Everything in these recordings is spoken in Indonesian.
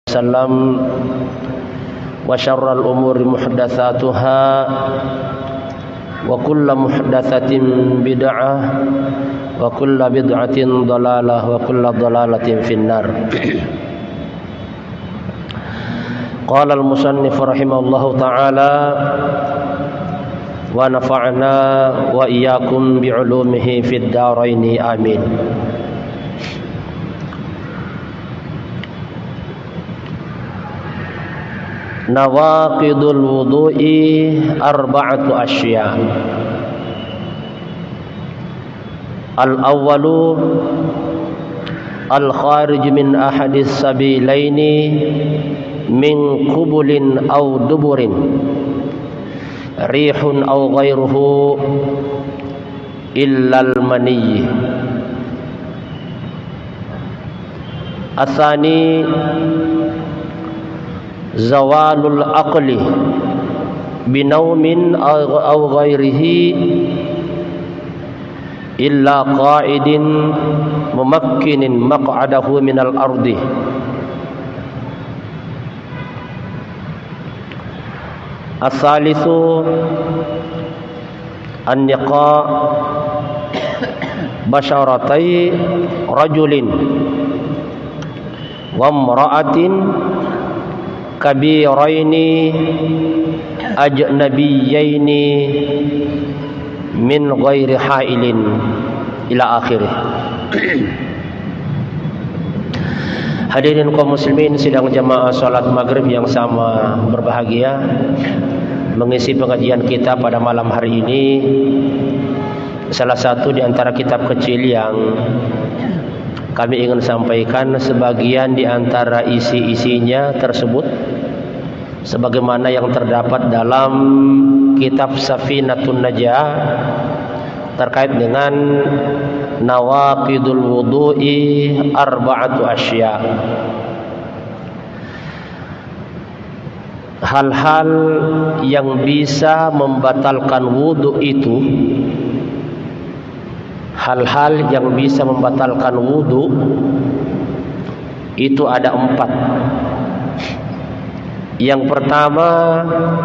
وسلم وشر الأمور محدثاتها وكل محدثة بدعة وكل بدعة ضلالة وكل ضلالة في النار. قال المصنف رحمه الله تعالى ونفعنا وإياكم بعلومه في الدارين آمين. Nawaqidul wudu'i arba'atu asya. Al-awwalu al-kharij min ahadis sabilaini min qubulin aw duburin rihun aw ghairuhu illa al-maniyyi. Atsani zawalul aqli binaumin aw ghairihi illa qa'idin mumakkinin maq'adahu minal ardi. As-salisu an-niqa basyaratai rajulin wa imra'atin kabiraini ajnabiyyaini min ghairi hailin ila akhirih. Hadirin kaum muslimin sidang jamaah salat maghrib yang sama berbahagia, mengisi pengajian kita pada malam hari ini salah satu di antara kitab kecil yang kami ingin sampaikan sebagian di antara isi-isinya tersebut sebagaimana yang terdapat dalam kitab Safinatun Najah terkait dengan nawaqidul wudu'i arba'atu asya. Hal-hal yang bisa membatalkan wudu itu, hal-hal yang bisa membatalkan wudu itu ada 4. Yang pertama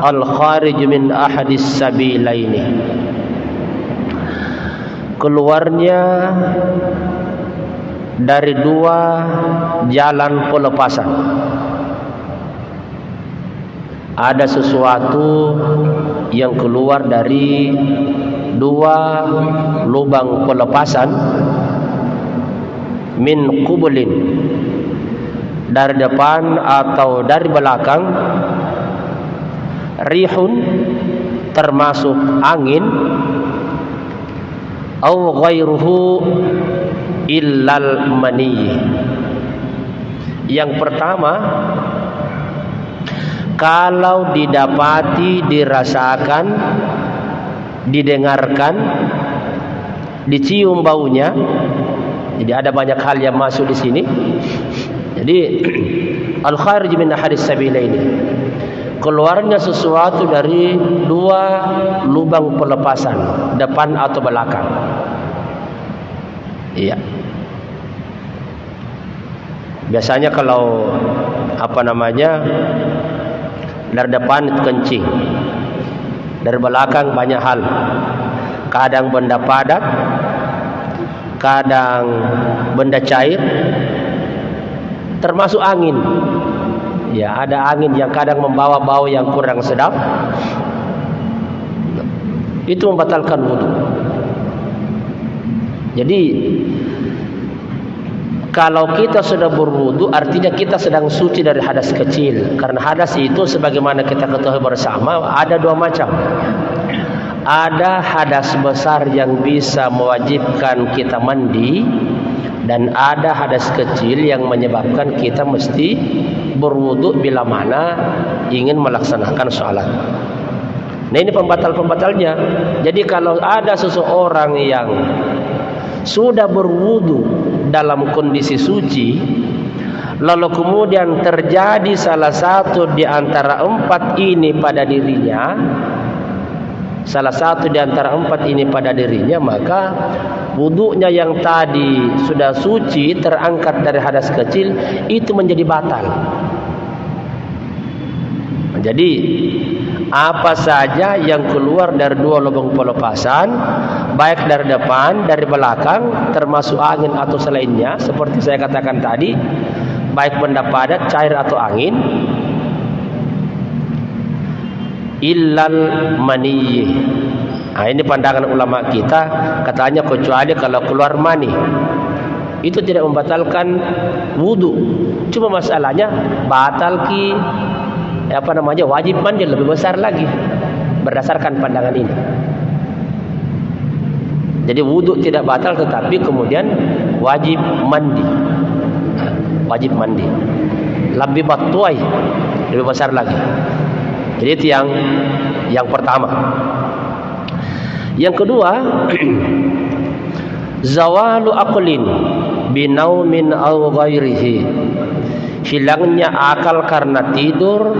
al-kharij min ahadis sabilaini, keluarnya dari 2 jalan pelepasan. Ada sesuatu yang keluar dari 2 lubang pelepasan, min qubulin dari depan atau dari belakang, rihun termasuk angin, au ghairuhu illal mani. Yang pertama, kalau didapati, dirasakan, didengarkan, dicium baunya. Jadi ada banyak hal yang masuk di sini. Jadi al-kharij min ahadis sabilaini, keluarnya sesuatu dari 2 lubang pelepasan, depan atau belakang. Iya. Biasanya kalau dari depan itu kencing, dari belakang banyak hal. Kadang benda padat, kadang benda cair, termasuk angin. Ya, ada angin yang kadang membawa bau yang kurang sedap. Itu membatalkan wudu. Jadi kalau kita sudah berwudu, artinya kita sedang suci dari hadas kecil. Karena hadas itu sebagaimana kita ketahui bersama ada 2 macam. Ada hadas besar yang bisa mewajibkan kita mandi, dan ada hadas kecil yang menyebabkan kita mesti berwudu bila mana ingin melaksanakan sholat. Nah, ini pembatal-pembatalnya. Jadi kalau ada seseorang yang sudah berwudu dalam kondisi suci, lalu kemudian terjadi salah satu di antara 4 ini pada dirinya, pada dirinya, maka wudunya yang tadi sudah suci terangkat dari hadas kecil itu menjadi batal. Jadi apa saja yang keluar dari dua lubang pernapasan, baik dari depan, dari belakang, termasuk angin atau selainnya, seperti saya katakan tadi, baik benda padat, cair atau angin, illal maniyih. Nah, ini pandangan ulama kita, katanya kecuali kalau keluar mani. Itu tidak membatalkan wudu. Cuma masalahnya batal wajib mandi lebih besar lagi berdasarkan pandangan ini. Jadi wudu tidak batal, tetapi kemudian wajib mandi. Wajib mandi. Lebih batuai, lebih besar lagi. Jadi itu yang pertama. Yang kedua, zawalu aqlin binaumin aw ghairihi. Hilangnya akal karena tidur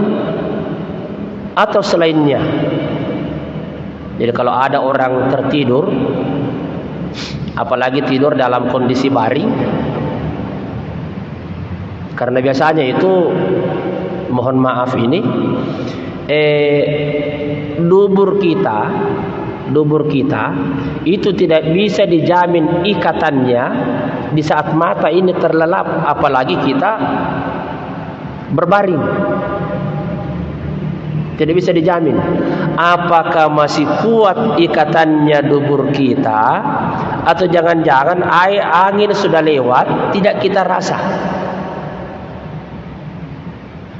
atau selainnya. Jadi kalau ada orang tertidur, apalagi tidur dalam kondisi baring, karena biasanya itu, mohon maaf ini, dubur kita itu tidak bisa dijamin ikatannya di saat mata ini terlelap, apalagi kita berbaring. Tidak bisa dijamin apakah masih kuat ikatannya dubur kita, atau jangan-jangan angin sudah lewat, tidak kita rasa.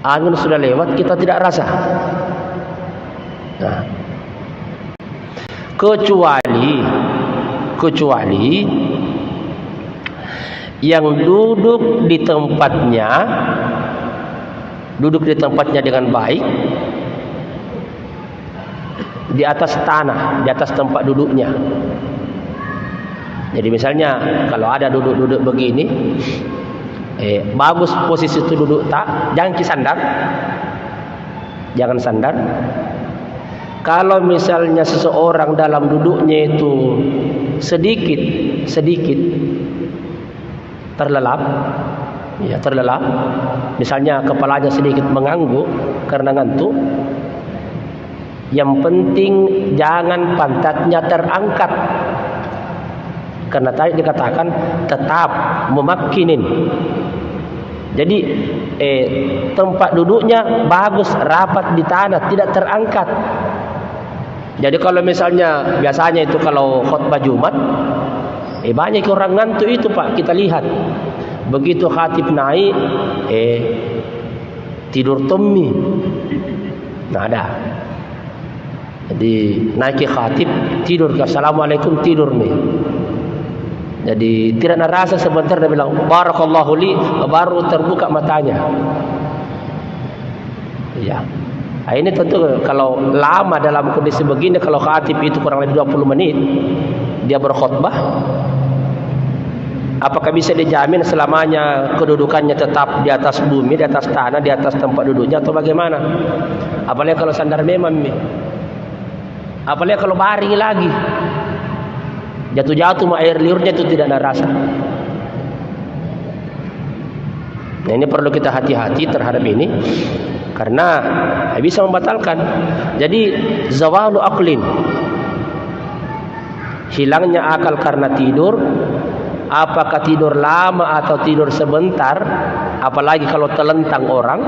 Angin sudah lewat, kita tidak rasa. Nah, kecuali yang duduk di tempatnya dengan baik, di atas tanah, di atas tempat duduknya. Jadi misalnya kalau ada duduk begini, bagus posisi itu duduk, jangan sandar. Kalau misalnya seseorang dalam duduknya itu sedikit terlelap, misalnya kepalanya sedikit mengangguk karena ngantuk, yang penting jangan pantatnya terangkat, karena tadi dikatakan tetap memakkinin. Jadi tempat duduknya bagus, rapat di tanah, tidak terangkat. Jadi kalau misalnya biasanya itu kalau khutbah Jumat, banyak orang ngantuk itu Pak, kita lihat. Begitu khatib naik, tidur temmi. Nah ada. Jadi naik khatib, tidur, assalamualaikum, tidur nih. Jadi tidak rasa, sebentar dia bilang barakallahu li, baru terbuka matanya. Ya. Nah, ini tentu kalau lama dalam kondisi begini, kalau khatib itu kurang lebih 20 menit dia berkhutbah, apakah bisa dijamin selamanya kedudukannya tetap di atas bumi, di atas tanah, di atas tempat duduknya, atau bagaimana? Apalagi kalau sandar memang, apalagi kalau baring lagi, jatuh-jatuh air liurnya itu tidak ada rasa. Nah, ini perlu kita hati-hati terhadap ini, karena bisa membatalkan. Jadi zawalu aqlin, hilangnya akal karena tidur, apakah tidur lama atau tidur sebentar, apalagi kalau telentang orang,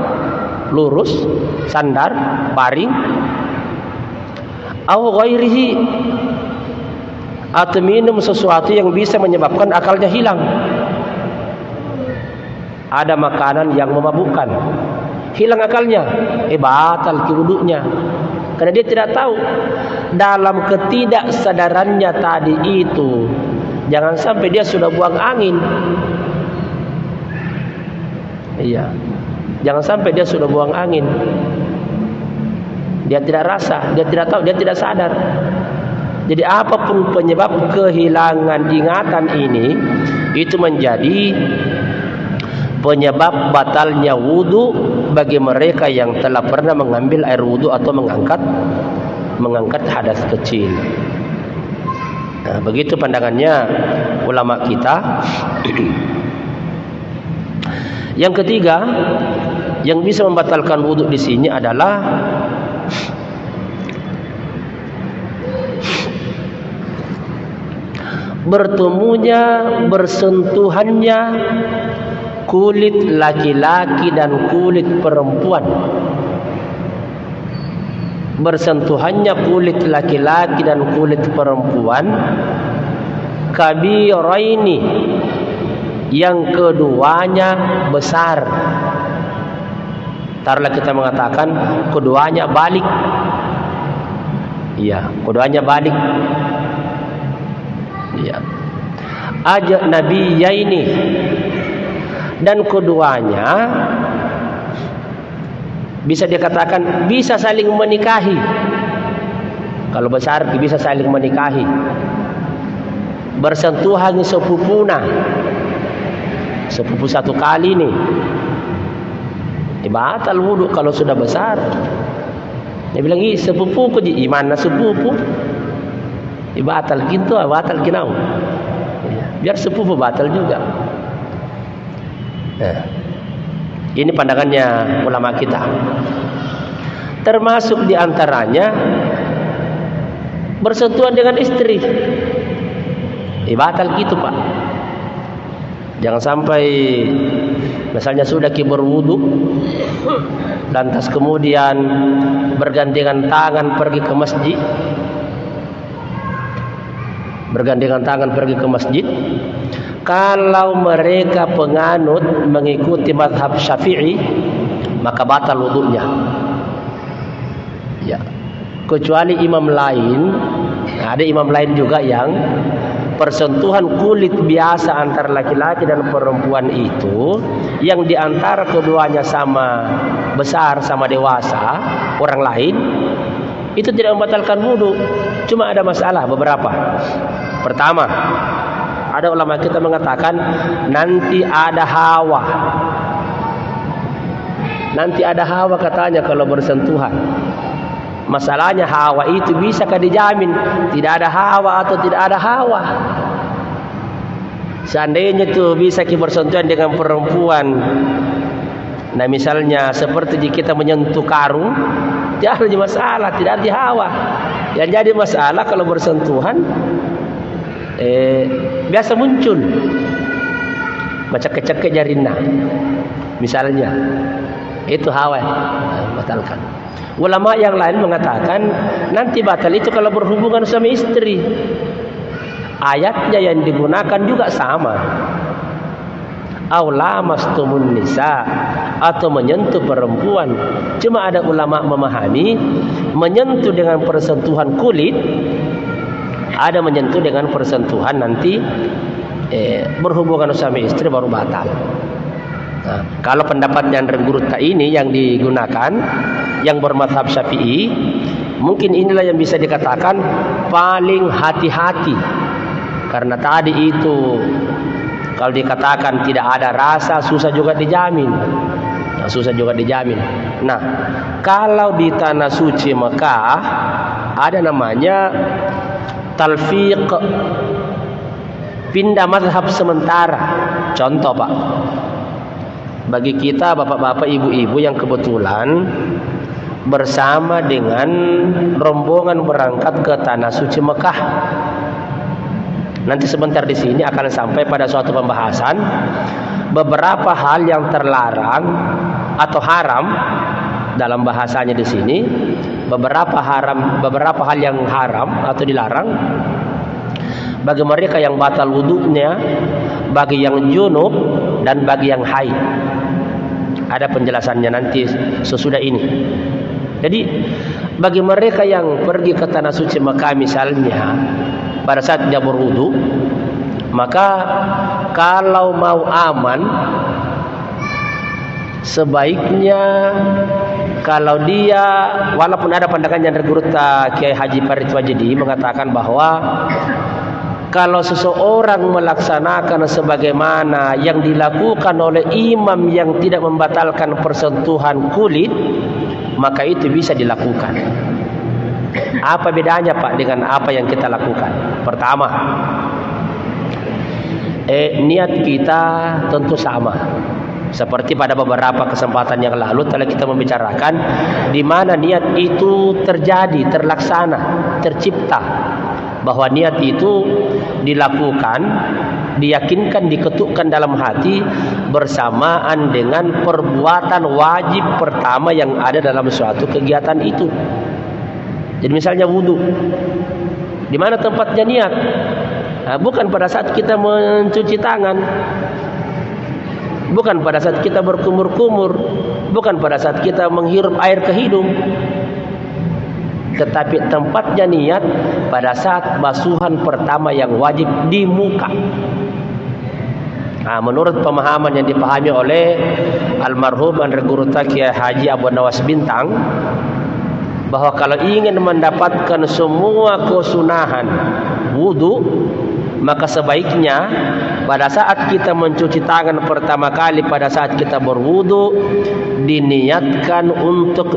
lurus, sandar, baring, aw ghairihi, atau minum sesuatu yang bisa menyebabkan akalnya hilang. Ada makanan yang memabukkan, hilang akalnya, batal wudunya, karena dia tidak tahu. Dalam ketidaksadarannya tadi itu, jangan sampai dia sudah buang angin. Iya, jangan sampai dia sudah buang angin. Dia tidak rasa, dia tidak tahu, dia tidak sadar. Jadi apapun penyebab kehilangan ingatan ini, itu menjadi penyebab batalnya wudu bagi mereka yang telah pernah mengambil air wudu atau mengangkat hadas kecil. Nah, begitu pandangannya ulama kita. Yang ketiga, yang bisa membatalkan wudu di sini adalah bertemunya, bersentuhannya kulit laki-laki dan kulit perempuan. Bersentuhannya kulit laki-laki dan kulit perempuan kabiraini, yang keduanya besar. Taruhlah kita mengatakan keduanya balik. Iya, keduanya balik. Iya. Ajnabiyaini, dan keduanya bisa dikatakan bisa saling menikahi. Kalau besar bisa saling menikahi. Bersentuhan sepupuna, sepupu satu kali nih, batal wudu kalau sudah besar. Dia bilang, "Ih, sepupuku di mana sepupu?" Batal gitu, batal kinau. Biar sepupu batal juga. Nah, ini pandangannya ulama kita. Termasuk diantaranya bersentuhan dengan istri. Batal gitu, Pak. Jangan sampai misalnya sudah berwudu, lantas kemudian bergandengan tangan pergi ke masjid. Bergandengan tangan pergi ke masjid. Kalau mereka penganut mengikuti mazhab Syafi'i, maka batal wudunya. Ya. Kecuali imam lain, ada imam lain juga yang persentuhan kulit biasa antara laki-laki dan perempuan itu, yang diantara keduanya sama besar, sama dewasa, orang lain, itu tidak membatalkan wudu. Cuma ada masalah beberapa. Pertama, ada ulama kita mengatakan nanti ada hawa. Nanti ada hawa katanya kalau bersentuhan. Masalahnya hawa itu bisakah dijamin tidak ada hawa atau tidak ada hawa? Seandainya itu bisa bersentuhan dengan perempuan, nah misalnya seperti kita menyentuh karung, tidak ada masalah, tidak ada hawa. Yang jadi masalah kalau bersentuhan biasa muncul cekek-cekek jarina, misalnya itu hawa, batalkan. Ulama yang lain mengatakan nanti batal itu kalau berhubungan suami istri. Ayatnya yang digunakan juga sama. Aula mastumun nisa, atau menyentuh perempuan. Cuma ada ulama memahami menyentuh dengan persentuhan kulit, ada menyentuh dengan persentuhan nanti berhubungan suami istri baru batal. Nah, kalau pendapat yang Gurutta ini yang digunakan, yang bermadzhab Syafi'i, mungkin inilah yang bisa dikatakan paling hati-hati. Karena tadi itu kalau dikatakan tidak ada rasa, susah juga dijamin. Nah, susah juga dijamin. Nah, kalau di tanah suci Mekah ada namanya talfiq, pindah mazhab sementara. Contoh, Pak, bagi kita bapak-bapak, ibu-ibu yang kebetulan bersama dengan rombongan berangkat ke tanah suci Mekah. Nanti sebentar di sini akan sampai pada suatu pembahasan beberapa hal yang terlarang atau haram dalam bahasanya di sini. Beberapa hal yang haram atau dilarang bagi mereka yang batal wudunya, bagi yang junub dan bagi yang haid. Ada penjelasannya nanti sesudah ini. Jadi bagi mereka yang pergi ke tanah suci Mekah misalnya pada saat dia berwudu, maka kalau mau aman sebaiknya kalau dia, walaupun ada pandangan yang Gurutta Kiai Haji Farid Wajidi mengatakan bahwa kalau seseorang melaksanakan sebagaimana yang dilakukan oleh imam yang tidak membatalkan persentuhan kulit, maka itu bisa dilakukan. Apa bedanya, Pak, dengan apa yang kita lakukan? Pertama, niat kita tentu sama. Seperti pada beberapa kesempatan yang lalu telah kita membicarakan di mana niat itu terjadi, terlaksana, tercipta. Bahwa niat itu dilakukan, diyakinkan, diketukkan dalam hati bersamaan dengan perbuatan wajib pertama yang ada dalam suatu kegiatan itu. Jadi misalnya wudu, di mana tempatnya niat? Nah, bukan pada saat kita mencuci tangan, bukan pada saat kita berkumur-kumur, bukan pada saat kita menghirup air ke hidung, tetapi tempatnya niat pada saat basuhan pertama yang wajib di muka. Nah, menurut pemahaman yang dipahami oleh almarhum Andre Guru Kiai Haji Abu Nawas Bintang, bahwa kalau ingin mendapatkan semua kesunahan wudu, maka sebaiknya pada saat kita mencuci tangan pertama kali, pada saat kita berwudu, diniatkan untuk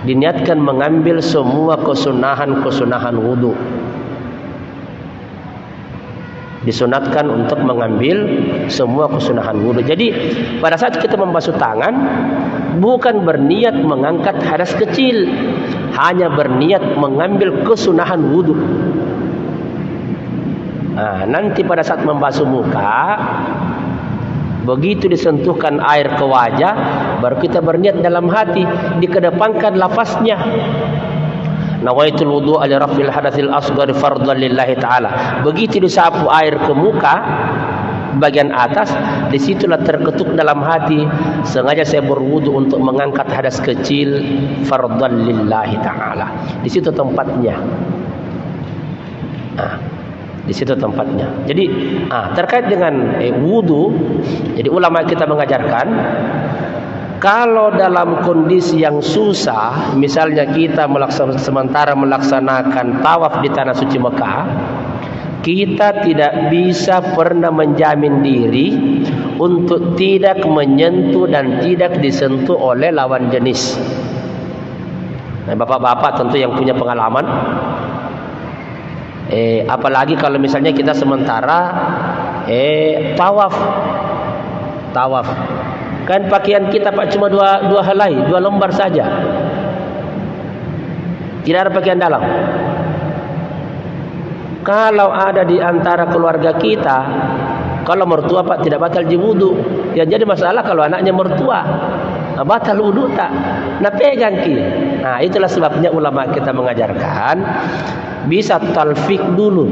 diniatkan mengambil semua kesunahan wudu. Disunatkan untuk mengambil semua kesunahan wudu. Jadi pada saat kita membasuh tangan, bukan berniat mengangkat hadas kecil, hanya berniat mengambil kesunahan wudu. Nah, nanti pada saat membasuh muka, begitu disentuhkan air ke wajah, baru kita berniat dalam hati, dikedepankan lafaznya, nawaitul wudu' li raf'il hadatsil asghar fardhan lillahi ta'ala. Begitu disapu air ke muka bagian atas, disitulah terketuk dalam hati, sengaja saya berwudu untuk mengangkat hadas kecil fardhan lillahi ta'ala. Di situ tempatnya. Nah, di situ tempatnya. Jadi terkait dengan wudu, jadi ulama kita mengajarkan, kalau dalam kondisi yang susah, misalnya kita sementara melaksanakan tawaf di tanah suci Mekah, kita tidak bisa pernah menjamin diri untuk tidak menyentuh dan tidak disentuh oleh lawan jenis. Nah, bapak-bapak tentu yang punya pengalaman, apalagi kalau misalnya kita sementara tawaf, kan pakaian kita Pak cuma dua helai, 2 lembar saja, tidak ada pakaian dalam. Kalau ada di antara keluarga kita, kalau mertua Pak tidak batal wudu, yang jadi masalah kalau anaknya mertua, batal wudu tak, nah pegang ki. Nah, itulah sebabnya ulama kita mengajarkan bisa talfik dulu,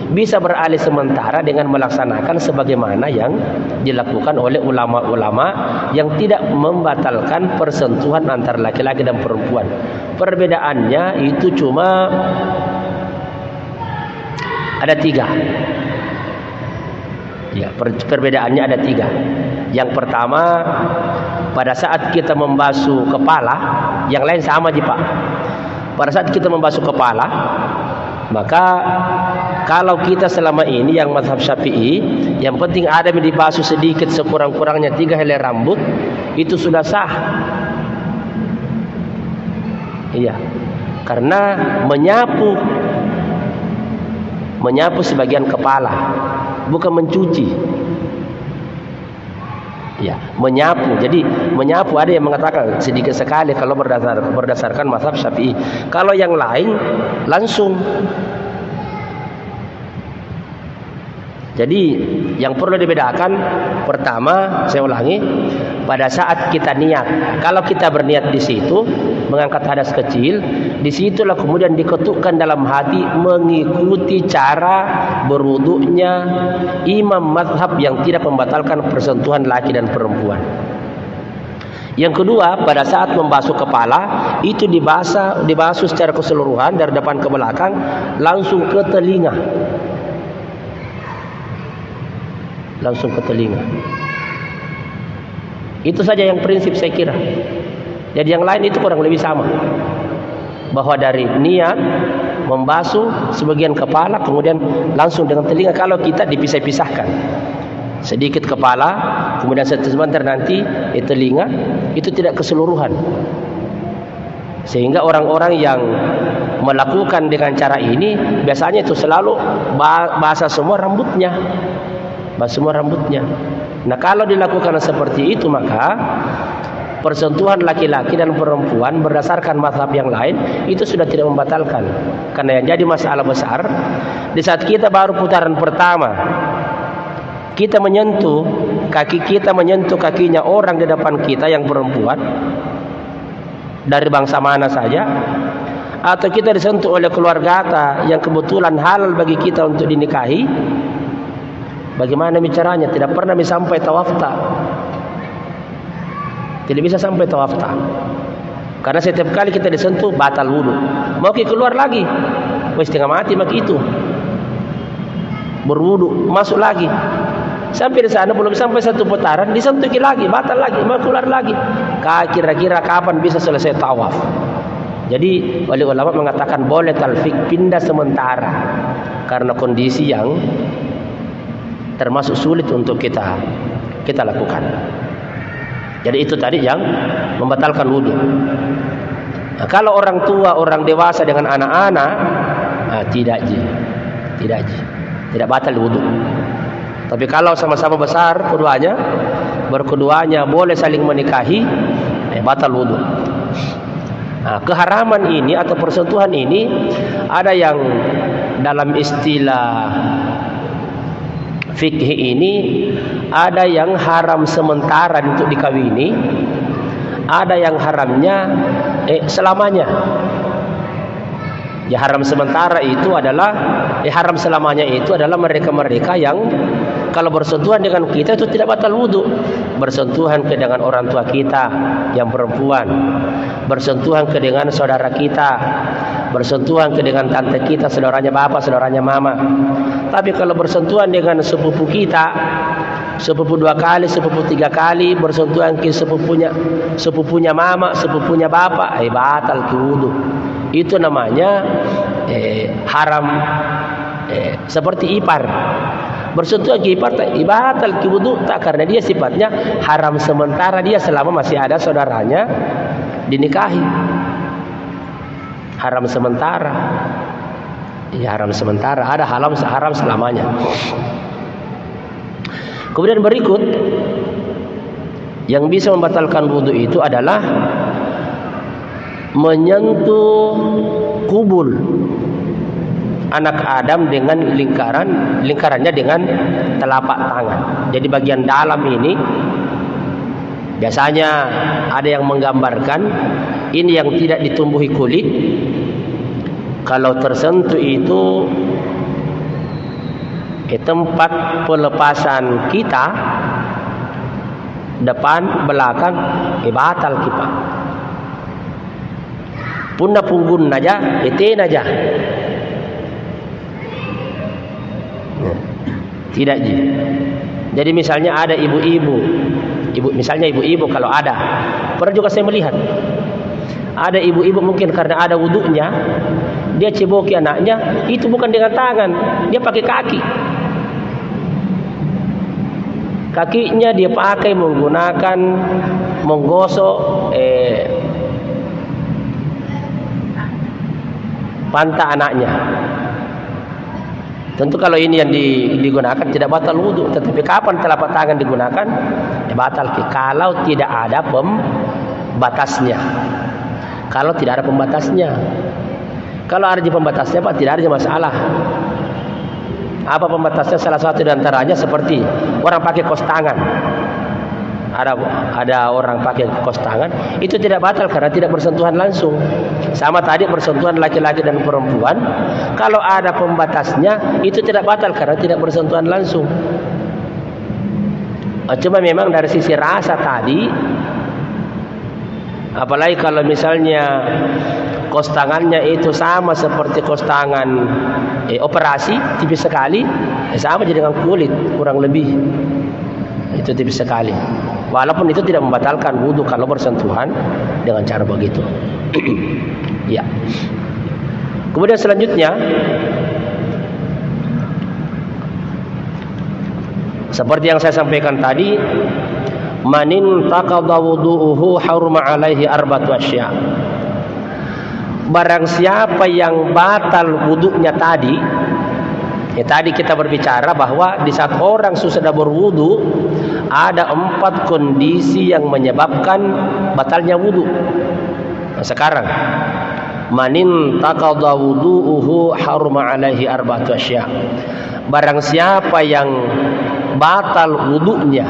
bisa beralih sementara dengan melaksanakan sebagaimana yang dilakukan oleh ulama-ulama yang tidak membatalkan persentuhan antara laki-laki dan perempuan. Perbedaannya itu cuma ada 3. Ya, perbedaannya ada 3. Yang pertama, pada saat kita membasuh kepala, yang lain sama aja Pak. Pada saat kita membasuh kepala, maka kalau kita selama ini yang mazhab Syafi'i, yang penting ada yang dibasuh sedikit sekurang-kurangnya 3 helai rambut, itu sudah sah. Iya, karena menyapu sebagian kepala, bukan mencuci. Ya, menyapu. Jadi menyapu ada yang mengatakan sedikit sekali kalau berdasarkan mazhab Syafi'i. Kalau yang lain langsung. Jadi yang perlu dibedakan, pertama saya ulangi, pada saat kita niat, kalau kita berniat di situ mengangkat hadas kecil, disitulah kemudian diketukkan dalam hati mengikuti cara berwudunya imam mazhab yang tidak membatalkan persentuhan laki dan perempuan. Yang kedua, pada saat membasuh kepala itu dibasuh secara keseluruhan dari depan ke belakang langsung ke telinga. Langsung ke telinga. Itu saja yang prinsip saya kira. Jadi yang lain itu kurang lebih sama. Bahwa dari niat membasuh sebagian kepala, kemudian langsung dengan telinga. Kalau kita dipisah-pisahkan, sedikit kepala, kemudian sebentar nanti telinga, itu tidak keseluruhan. Sehingga orang-orang yang melakukan dengan cara ini, biasanya itu selalu basah semua rambutnya. Nah, kalau dilakukan seperti itu, maka persentuhan laki-laki dan perempuan berdasarkan mazhab yang lain itu sudah tidak membatalkan. Karena yang jadi masalah besar di saat kita baru putaran pertama, kita menyentuh kakinya orang di depan kita yang perempuan dari bangsa mana saja, atau kita disentuh oleh keluarga yang kebetulan halal bagi kita untuk dinikahi, bagaimana bicaranya? Tidak pernah sampai tawafta. Tidak bisa sampai tawafta. Karena setiap kali kita disentuh batal wudu. Mau keluar lagi, wis setengah mati mak itu. Berwudu, masuk lagi. Sampai di sana belum sampai satu putaran, disentuh lagi, batal lagi, mau keluar lagi. Kira-kira kapan bisa selesai tawaf? Jadi oleh ulama mengatakan boleh talfik, pindah sementara karena kondisi yang termasuk sulit untuk kita lakukan. Jadi itu tadi yang membatalkan wudu. Nah, kalau orang tua, orang dewasa dengan anak-anak, tidak batal wudu. Tapi kalau sama-sama besar keduanya boleh saling menikahi, batal wudu. Nah, keharaman ini atau persentuhan ini ada yang dalam istilah fikih ini ada yang haram sementara untuk dikawini, ada yang haramnya selamanya. Ya, haram sementara itu adalah haram selamanya itu adalah mereka-mereka yang kalau bersentuhan dengan kita itu tidak batal wudu. Bersentuhan dengan orang tua kita yang perempuan, bersentuhan dengan saudara kita, bersentuhan dengan tante kita, saudaranya bapak, saudaranya mama. Tapi kalau bersentuhan dengan sepupu kita, sepupu 2 kali, sepupu 3 kali, bersentuhan ke sepupunya mama, sepupunya bapak, batal ke wudu. Itu namanya haram, seperti ipar. Bersentuhan ke ipar batal ke wudu tak, karena dia sifatnya haram sementara, dia selama masih ada saudaranya dinikahi. Haram sementara. Ya, haram sementara, ada haram selamanya. Kemudian berikut yang bisa membatalkan wudu itu adalah menyentuh kubul anak Adam dengan lingkarannya dengan telapak tangan. Jadi bagian dalam ini biasanya ada yang menggambarkan ini yang tidak ditumbuhi kulit. Kalau tersentuh itu tempat pelepasan kita, depan, belakang, batal kita. Punna punggun aja, eten aja. Tidak. Jadi misalnya ada ibu-ibu kalau ada, pernah juga saya melihat ada ibu-ibu mungkin karena ada wudunya, dia ceboki anaknya, itu bukan dengan tangan, dia pakai kaki. Kakinya dia pakai menggunakan menggosok pantat anaknya. Tentu kalau ini yang digunakan tidak batal wudu, tetapi kapan telapak tangan digunakan batal kalau tidak ada pembatasnya. Kalau tidak ada pembatasnya. Kalau ada pembatasnya Pak, tidak ada masalah. Apa pembatasnya? Salah satu di antaranya seperti orang pakai kos tangan. Ada orang pakai kos tangan, itu tidak batal karena tidak bersentuhan langsung. Sama tadi bersentuhan laki-laki dan perempuan, kalau ada pembatasnya itu tidak batal karena tidak bersentuhan langsung. Cuma memang dari sisi rasa tadi, apalagi kalau misalnya kos tangannya itu sama seperti kos tangan operasi, tipis sekali, sama jadi dengan kulit kurang lebih, itu tipis sekali. Walaupun itu tidak membatalkan wudu kalau bersentuhan dengan cara begitu. Ya. Kemudian selanjutnya, seperti yang saya sampaikan tadi, manin taqadha wudu'uhu haruma alaihi arba'atu asya. barang siapa yang batal wudunya tadi, tadi kita berbicara bahwa di saat orang sudah berwudu ada 4 kondisi yang menyebabkan batalnya wudu. Nah, sekarang manin taqadha wudu'uhu haruma alaihi arba'atu asya. Barang siapa yang batal wudunya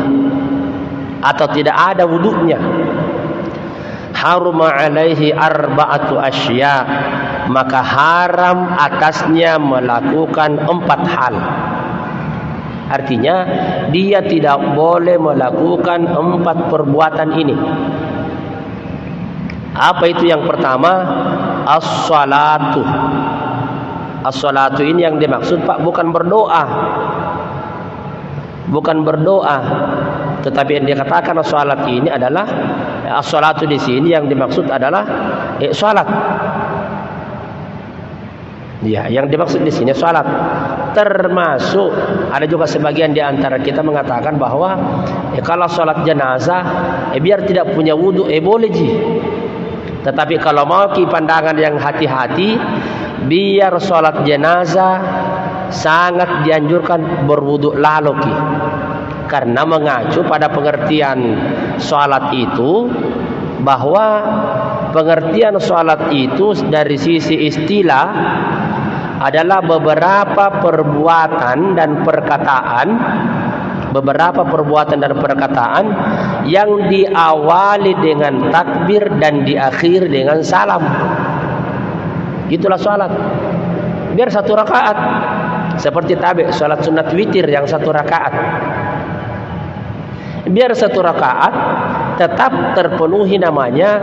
atau tidak ada wudunya, haruma alaihi arba'atu asya, maka haram atasnya melakukan 4 hal. Artinya dia tidak boleh melakukan 4 perbuatan ini. Apa itu yang pertama? As-salatu. As-salatu ini yang dimaksud Pak bukan berdoa. Bukan berdoa, tetapi yang dikatakan as-salat ini adalah as-salatu di sini yang dimaksud adalah salat. Ya, yang dimaksud di sini salat. Termasuk ada juga sebagian di antara kita mengatakan bahwa kalau salat jenazah biar tidak punya wudu boleh ji. Tetapi kalau mau ki pandangan yang hati-hati, biar salat jenazah sangat dianjurkan berwudu lalu ki. Karena mengacu pada pengertian salat itu, bahwa pengertian salat itu dari sisi istilah adalah beberapa perbuatan dan perkataan yang diawali dengan takbir dan diakhiri dengan salam. Itulah salat. Biar 1 rakaat, seperti tabi salat sunat witir yang 1 rakaat. Biar 1 rakaat tetap terpenuhi namanya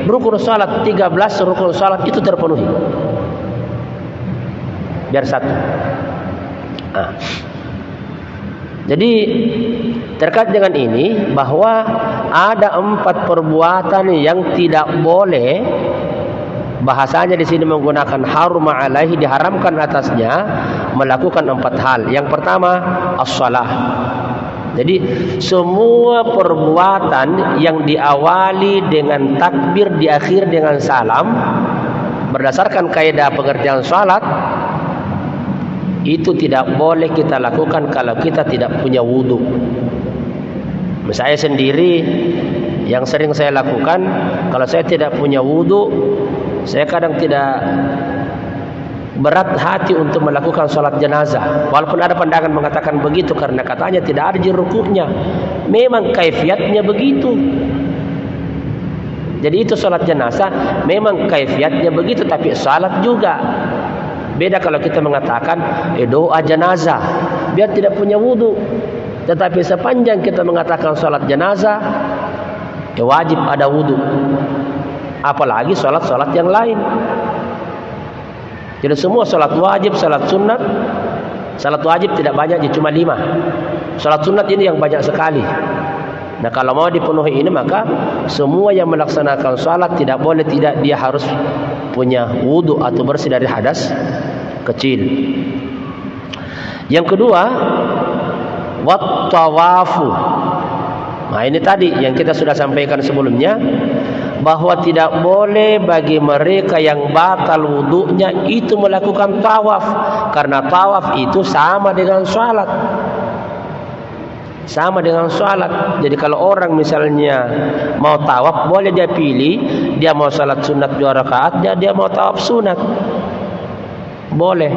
rukun salat, 13 rukun salat itu terpenuhi. Biar 1. Nah. Jadi terkait dengan ini bahwa ada 4 perbuatan yang tidak boleh, bahasanya di sini menggunakan haruma alaihi, diharamkan atasnya melakukan 4 hal. Yang pertama as-shalah. Jadi semua perbuatan yang diawali dengan takbir, diakhir dengan salam, berdasarkan kaidah pengertian salat, itu tidak boleh kita lakukan kalau kita tidak punya wudu. Saya sendiri yang sering saya lakukan, kalau saya tidak punya wudu, saya kadang tidak berat hati untuk melakukan salat jenazah. Walaupun ada pandangan mengatakan begitu karena katanya tidak ada rukuknya. Memang kaifiatnya begitu. Jadi itu salat jenazah memang kaifiatnya begitu, tapi salat juga. Beda kalau kita mengatakan doa jenazah biar tidak punya wudu. Tetapi sepanjang kita mengatakan salat jenazah wajib ada wudu. Apalagi salat-salat yang lain. Jadi semua salat wajib, salat sunat. Salat wajib tidak banyak, cuma 5. Salat sunat ini yang banyak sekali. Nah, kalau mau dipenuhi ini, maka semua yang melaksanakan salat tidak boleh tidak dia harus punya wudu atau bersih dari hadas kecil. Yang kedua, wat tawafu. Nah, ini tadi yang kita sudah sampaikan sebelumnya, bahwa tidak boleh bagi mereka yang batal wudunya itu melakukan tawaf, karena tawaf itu sama dengan salat. Sama dengan salat. Jadi kalau orang misalnya mau tawaf, boleh dia pilih, dia mau salat sunat 2 rakaat, dia mau tawaf sunat, boleh.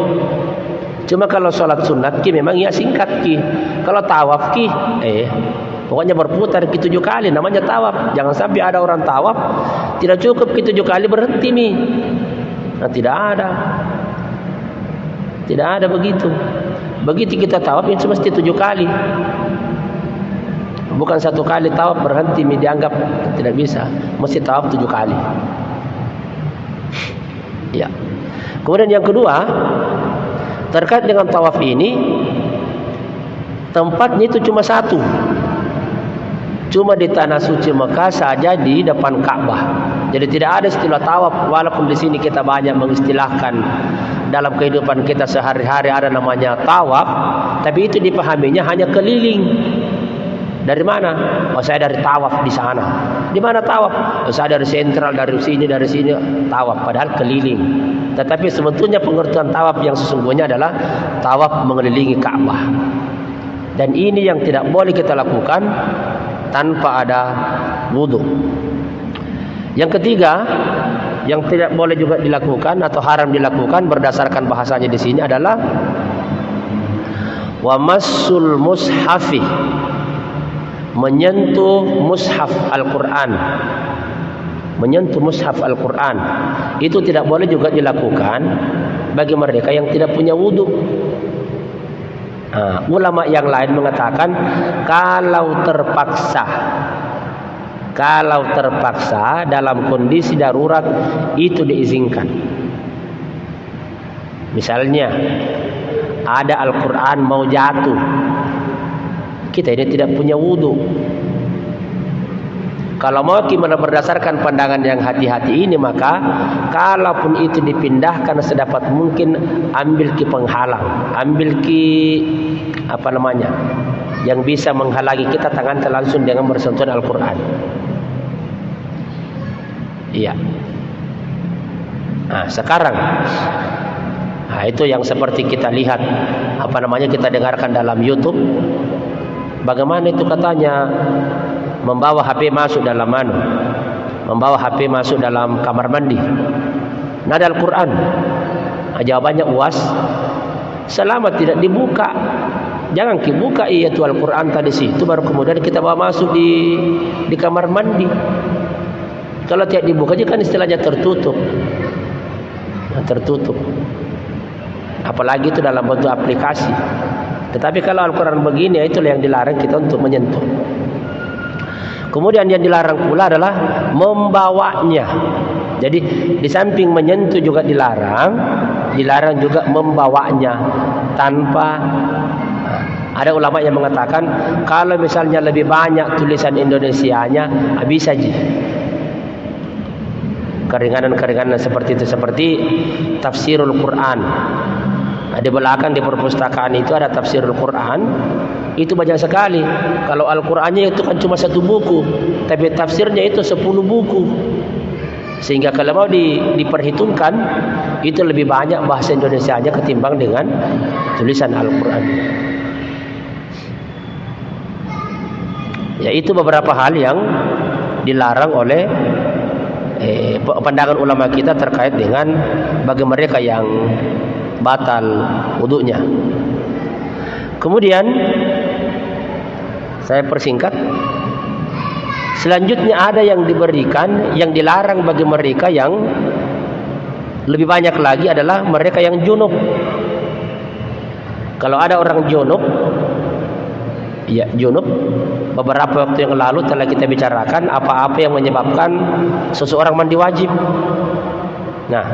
Cuma kalau salat sunat ki memang ya singkat ki. Kalau tawaf ki pokoknya berputar ki 7 kali, namanya tawaf. Jangan sampai ada orang tawaf tidak cukup ki 7 kali berhenti mi. Nah, tidak ada. Tidak ada begitu. Begitu kita tawaf itu mesti 7 kali. Bukan 1 kali tawaf berhenti dianggap tidak bisa. Mesti tawaf 7 kali. Ya. Kemudian yang kedua, terkait dengan tawaf ini, tempatnya itu cuma 1. Cuma di tanah suci Mekah saja di depan Ka'bah. Jadi tidak ada istilah tawaf, walaupun di sini kita banyak mengistilahkan dalam kehidupan kita sehari-hari ada namanya tawaf, tapi itu dipahaminya hanya keliling. Dari mana? Oh, saya dari tawaf di sana. Di mana tawaf? Oh, saya dari sentral, dari sini tawaf. Padahal keliling. Tetapi sebetulnya pengertian tawaf yang sesungguhnya adalah tawaf mengelilingi Ka'bah. Dan ini yang tidak boleh kita lakukan tanpa ada wudu. Yang ketiga, yang tidak boleh juga dilakukan atau haram dilakukan berdasarkan bahasanya di sini adalah wa massul mushafi, menyentuh mushaf Al-Quran. Menyentuh mushaf Al-Quran itu tidak boleh juga dilakukan bagi mereka yang tidak punya wudu. Ulama yang lain mengatakan kalau terpaksa dalam kondisi darurat itu diizinkan. Misalnya ada Al-Quran mau jatuh, kita ini tidak punya wudu. Kalau mau gimana berdasarkan pandangan yang hati-hati ini, maka kalaupun itu dipindahkan sedapat mungkin, ambil ki penghalang, ambil ki yang bisa menghalangi kita tangan langsung dengan bersentuhan Al-Quran. Iya. Nah, sekarang itu yang seperti kita lihat kita dengarkan dalam YouTube. Bagaimana itu katanya membawa HP masuk dalam membawa HP masuk dalam kamar mandi. Nada Al-Quran. Jawabannya UAS, selama tidak dibuka, jangan dibuka itu Al-Quran tadi situ, baru kemudian kita bawa masuk di kamar mandi. Kalau tidak dibuka kan istilahnya tertutup. Tertutup. Apalagi itu dalam bentuk aplikasi. Tetapi kalau Al-Quran begini, itulah yang dilarang kita untuk menyentuh. Kemudian yang dilarang pula adalah membawanya. Jadi di samping menyentuh juga dilarang juga membawanya tanpa. Ada ulama yang mengatakan kalau misalnya lebih banyak tulisan Indonesianya, bisa aja. Keringanan-keringanan seperti itu, seperti tafsirul Quran. Di belakang di perpustakaan itu ada tafsirul Quran. Itu banyak sekali. Kalau Al-Qurannya itu kan cuma 1 buku, tapi tafsirnya itu 10 buku. Sehingga kalau mau diperhitungkan, itu lebih banyak bahasa Indonesianya ketimbang dengan tulisan Al-Quran. Ya, itu beberapa hal yang dilarang oleh pandangan ulama kita terkait dengan bagi mereka yang batal wudunya. Kemudian saya persingkat. Selanjutnya ada yang diberikan, yang dilarang bagi mereka yang lebih banyak lagi adalah mereka yang junub. Kalau ada orang junub, beberapa waktu yang lalu telah kita bicarakan apa-apa yang menyebabkan seseorang mandi wajib. Nah,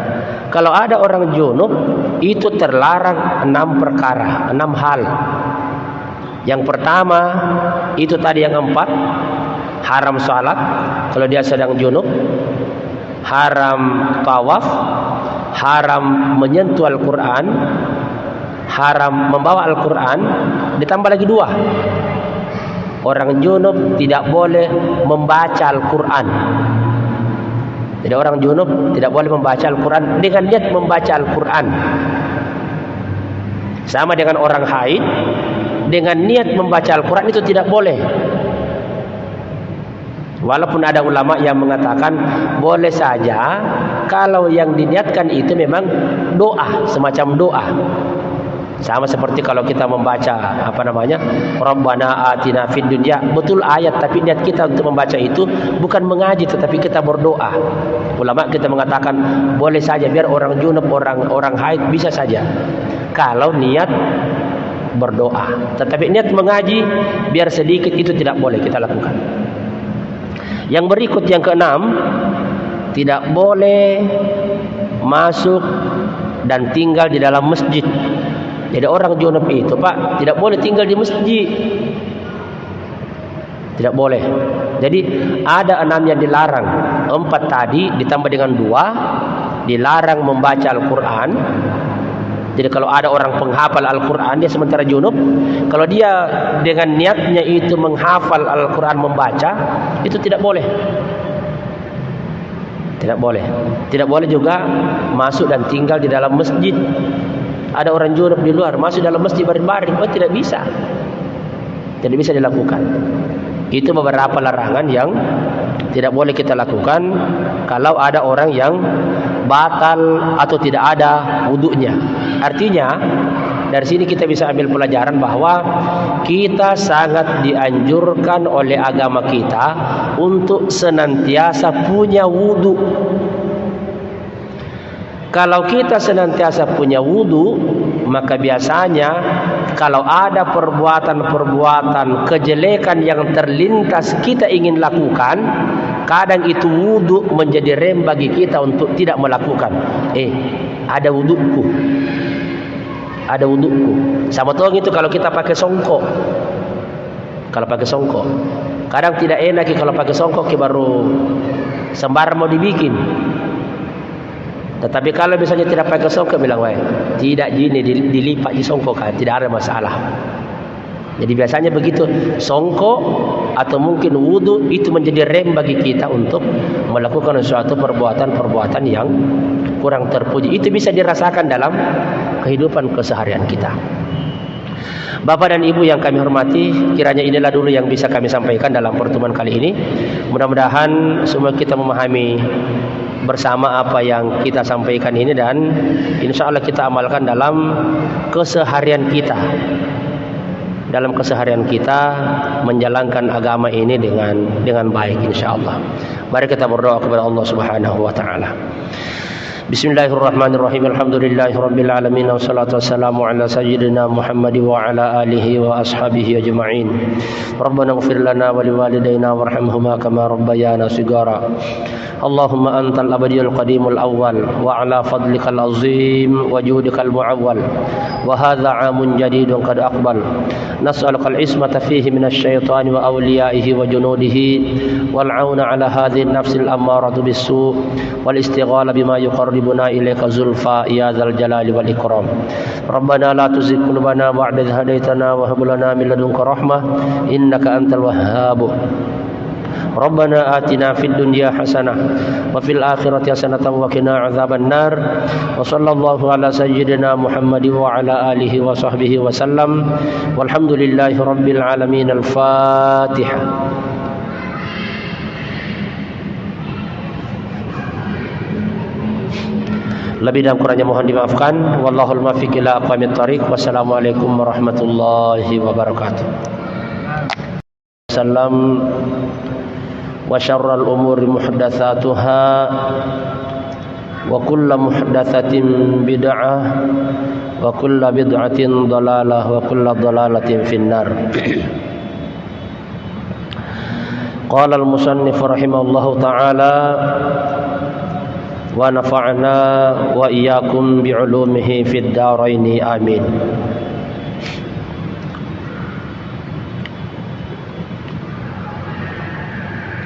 kalau ada orang junub itu terlarang 6 perkara, 6 hal. Yang pertama itu tadi yang 4, haram salat kalau dia sedang junub, haram tawaf, haram menyentuh Al-Quran, haram membawa Al-Quran, ditambah lagi 2. Orang junub tidak boleh membaca Al-Quran. Jadi orang junub tidak boleh membaca Al-Quran dengan niat membaca Al-Quran. Sama dengan orang haid, dengan niat membaca Al-Quran itu tidak boleh. Walaupun ada ulama yang mengatakan boleh saja kalau yang diniatkan itu memang doa, semacam doa. Sama seperti kalau kita membaca Rabbana atina fid dunya, betul ayat, tapi niat kita untuk membaca itu bukan mengaji tetapi kita berdoa. Ulama kita mengatakan boleh saja, biar orang junub, orang haid bisa saja kalau niat berdoa. Tetapi niat mengaji biar sedikit itu tidak boleh kita lakukan. Yang berikut yang ke-6, tidak boleh masuk dan tinggal di dalam masjid. Jadi orang junub itu, Pak, tidak boleh tinggal di masjid. Tidak boleh. Jadi ada 6 yang dilarang. 4 tadi ditambah dengan 2, dilarang membaca Al-Quran. Jadi kalau ada orang penghafal Al-Quran, dia sementara junub, kalau dia dengan niatnya itu menghafal Al-Quran, membaca, itu tidak boleh. Tidak boleh. Tidak boleh juga masuk dan tinggal di dalam masjid. Ada orang junub di luar, masuk dalam masjid baring-baring, oh tidak bisa. Tidak bisa dilakukan. Itu beberapa larangan yang tidak boleh kita lakukan kalau ada orang yang batal atau tidak ada wudunya. Artinya dari sini kita bisa ambil pelajaran bahwa kita sangat dianjurkan oleh agama kita untuk senantiasa punya wudu. Kalau kita senantiasa punya wudu, maka biasanya kalau ada perbuatan-perbuatan kejelekan yang terlintas kita ingin lakukan, kadang itu wudu menjadi rem bagi kita untuk tidak melakukan. Ada wuduku. Ada wuduku. Sama tuang itu kalau kita pakai songkok. Kalau pakai songkok, kadang tidak enak kalau pakai songkok baru sembarang mau dibikin. Tetapi kalau misalnya tidak pakai songkok, bilang, wah, tidak gini, dilipat di songkok kan, tidak ada masalah. Jadi biasanya begitu, songkok atau mungkin wudu itu menjadi rem bagi kita untuk melakukan suatu perbuatan-perbuatan yang kurang terpuji. Itu bisa dirasakan dalam kehidupan keseharian kita. Bapak dan Ibu yang kami hormati, kiranya inilah dulu yang bisa kami sampaikan dalam pertemuan kali ini. Mudah-mudahan semua kita memahami bersama apa yang kita sampaikan ini, dan insya Allah kita amalkan dalam keseharian kita. Dalam keseharian kita menjalankan agama ini dengan baik insya Allah. Mari kita berdoa kepada Allah Subhanahu wa taala. Bismillahirrahmanirrahim. Alhamdulillahirabbil alamin, wassalatu wassalamu ala sayyidina Muhammad wa ala alihi wa ashabihi ajma'in. Rabbana ighfir lana wa liwalidayna warhamhuma kama rabbayana shighara. Allahumma antal abadiyul qadimul awwal wa ala fadlikal azim wa judikal muawwal wa hadha 'amun jadidun qad aqbal. Nas'alukal ismata fihi minasy syaitani wa awliyaihi wa junudihi wal 'auna 'ala hadhihi an-nafsil ammaratu bis-su' wal istighala bima yuqarribuna ilaika zulfa ya dzal jalali wal ikram. Rabbana la tuzigh qulubana ba'da idh hadaytana wa hab lana min ladunka rahmah innaka antal wahhab. Rabbana atina fid dunya hasanah wa fil akhirati hasanatan wa qina adzaban nar. Wa sallallahu ala sayyidina Muhammad wa ala alihi wa sahbihi wa sallam. Walhamdulillahi rabbil alamin. Al-Fatihah. Lebih dan kurangnya mohon dimaafkan. Wallahul muwaffiq ila aqwamit thariq. Wassalamualaikum warahmatullahi wabarakatuh. Salam. Wa syarrul umuri muhdatsatuha wa kullu muhdatsatin bid'ah wa kullu bid'atin dhalalah wa kullu dhalalatin finnar. Qala al-musannif rahimahullahu ta'ala wa nafa'na wa iyyakum bi'ulumihi fid dharain amin.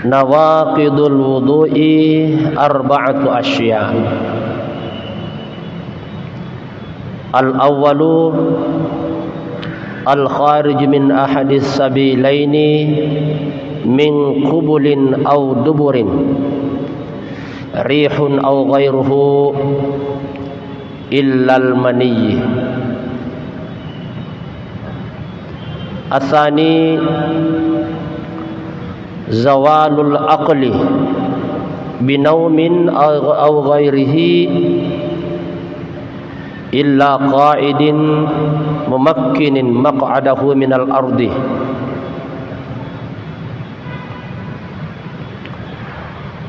Nawaqidul wudu'i arba'atu asya. Al-awwalu al-kharij min ahadis sabilaini min qubulin aw duburin, rihun aw ghairuhu illa al-maniyyi. Atsani zawalul aqli binaumin aw ghairihi illa qa'idin mumakkinin maq'adahu minal ardi.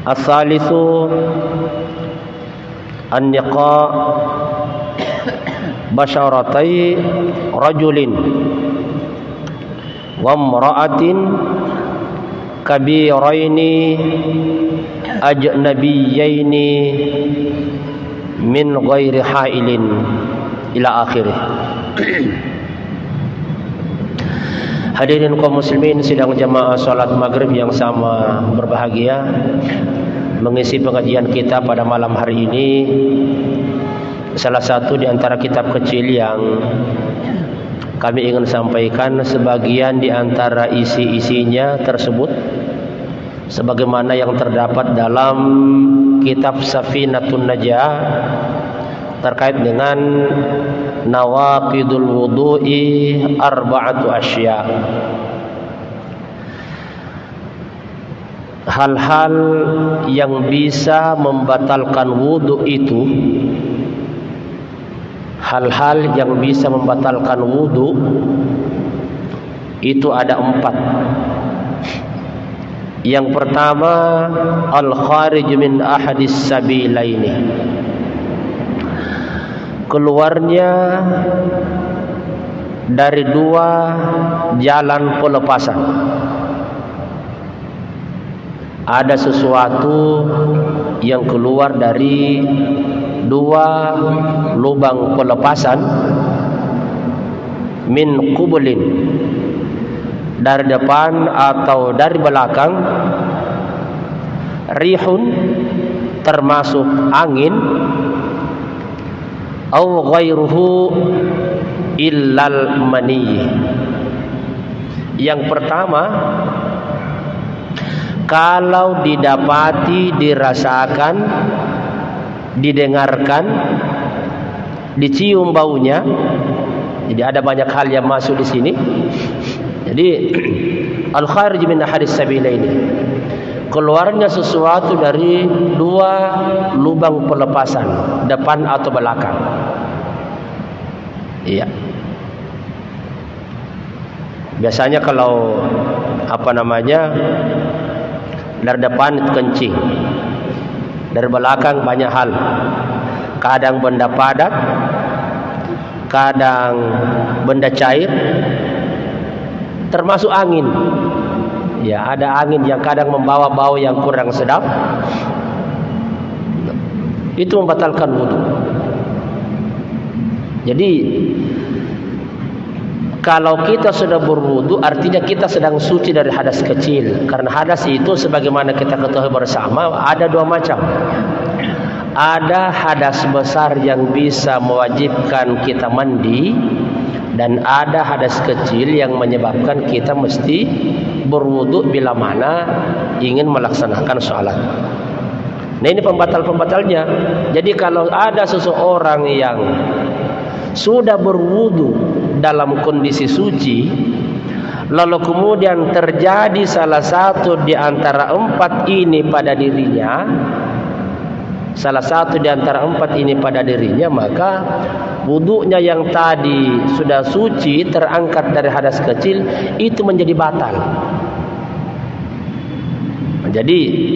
As-salisu an-niqa basyaratai rajulin wa imra'atin kabiraini ajnabiyyaini min ghairi hailin ila akhirih. Hadirin kaum muslimin sidang jamaah salat maghrib yang sama berbahagia, mengisi pengajian kita pada malam hari ini salah satu di antara kitab kecil yang kami ingin sampaikan sebagian di antara isi-isinya tersebut sebagaimana yang terdapat dalam kitab Safinatun Najah terkait dengan nawaqidul wudu'i arba'atu asya. Hal-hal yang bisa membatalkan wudu itu, hal-hal yang bisa membatalkan wudu itu ada 4. Yang pertama, al-kharij min ahadis sabilaini, keluarnya dari 2 jalan pelepasan. Ada sesuatu yang keluar dari 2 lubang pelepasan, min qubulin, dari depan atau dari belakang, rihun, termasuk angin, au ghairuhu illal mani. Yang pertama, kalau didapati, dirasakan, didengarkan, dicium baunya. Jadi ada banyak hal yang masuk di sini. Jadi al-kharij min ahadis sabilaini, keluarnya sesuatu dari 2 lubang pelepasan, depan atau belakang. Iya. Biasanya kalau dari depan itu kencing, dari belakang banyak hal. Kadang benda padat, kadang benda cair, termasuk angin. Ya, ada angin yang kadang membawa bau yang kurang sedap. Itu membatalkan wudu. Jadi kalau kita sudah berwudu, artinya kita sedang suci dari hadas kecil. Karena hadas itu sebagaimana kita ketahui bersama ada 2 macam. Ada hadas besar yang bisa mewajibkan kita mandi, dan ada hadas kecil yang menyebabkan kita mesti berwudu bila mana ingin melaksanakan sholat. Nah, ini pembatal-pembatalnya. Jadi kalau ada seseorang yang sudah berwudu dalam kondisi suci, lalu kemudian terjadi salah satu di antara 4 ini pada dirinya, maka wudunya yang tadi sudah suci terangkat dari hadas kecil itu menjadi batal. Jadi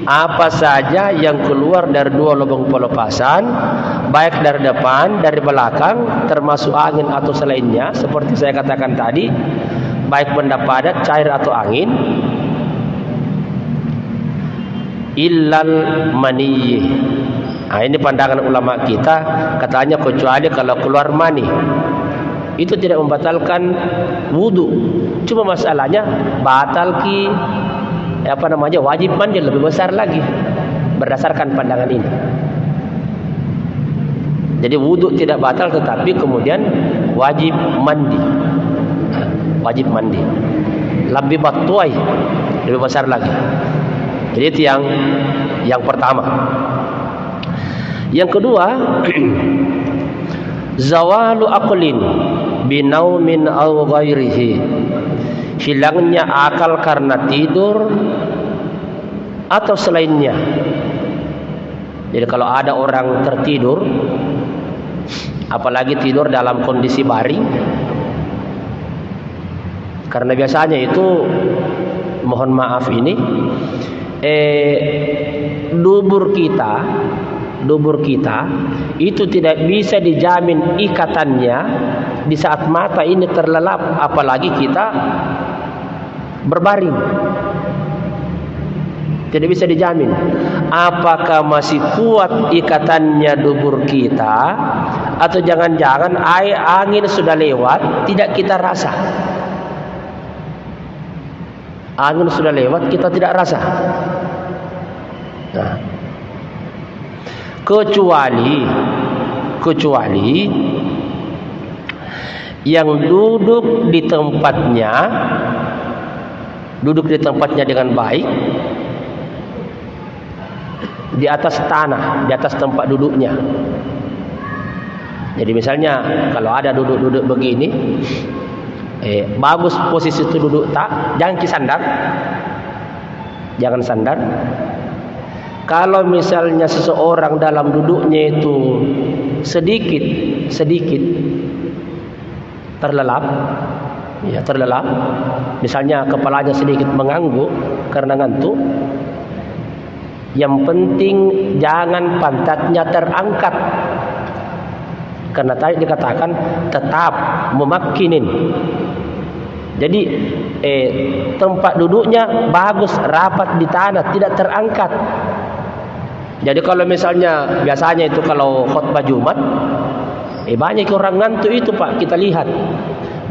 apa saja yang keluar dari 2 lubang pelepasan, baik dari depan, dari belakang, termasuk angin atau selainnya, seperti saya katakan tadi, baik benda padat, cair atau angin, illal maniyyi. Nah, ini pandangan ulama kita, katanya kecuali kalau keluar mani, itu tidak membatalkan wudu. Cuma masalahnya batal wajib mandi lebih besar lagi berdasarkan pandangan ini. Jadi wudu tidak batal, tetapi kemudian wajib mandi. Wajib mandi. Lebih batuai, lebih besar lagi. Jadi itu yang pertama. Yang kedua, zawalu aqlin binaumin aw ghairihi, hilangnya akal karena tidur atau selainnya. Jadi kalau ada orang tertidur, apalagi tidur dalam kondisi baring, karena biasanya itu, mohon maaf ini, dubur kita itu tidak bisa dijamin ikatannya di saat mata ini terlelap, apalagi kita berbaring. Tidak bisa dijamin apakah masih kuat ikatannya dubur kita, atau jangan-jangan angin sudah lewat tidak kita rasa. Angin sudah lewat kita tidak rasa. Nah, kecuali kecuali yang duduk di tempatnya dengan baik di atas tanah, di atas tempat duduknya. Jadi misalnya kalau ada duduk begini, bagus posisi itu duduk, jangan sandar. Kalau misalnya seseorang dalam duduknya itu sedikit terlelap, misalnya kepalanya sedikit mengangguk karena ngantuk, yang penting jangan pantatnya terangkat, karena tadi dikatakan tetap memakkinin. Jadi tempat duduknya bagus, rapat di tanah, tidak terangkat. Jadi kalau misalnya biasanya itu kalau khutbah Jumat, banyak orang ngantuk itu Pak, kita lihat.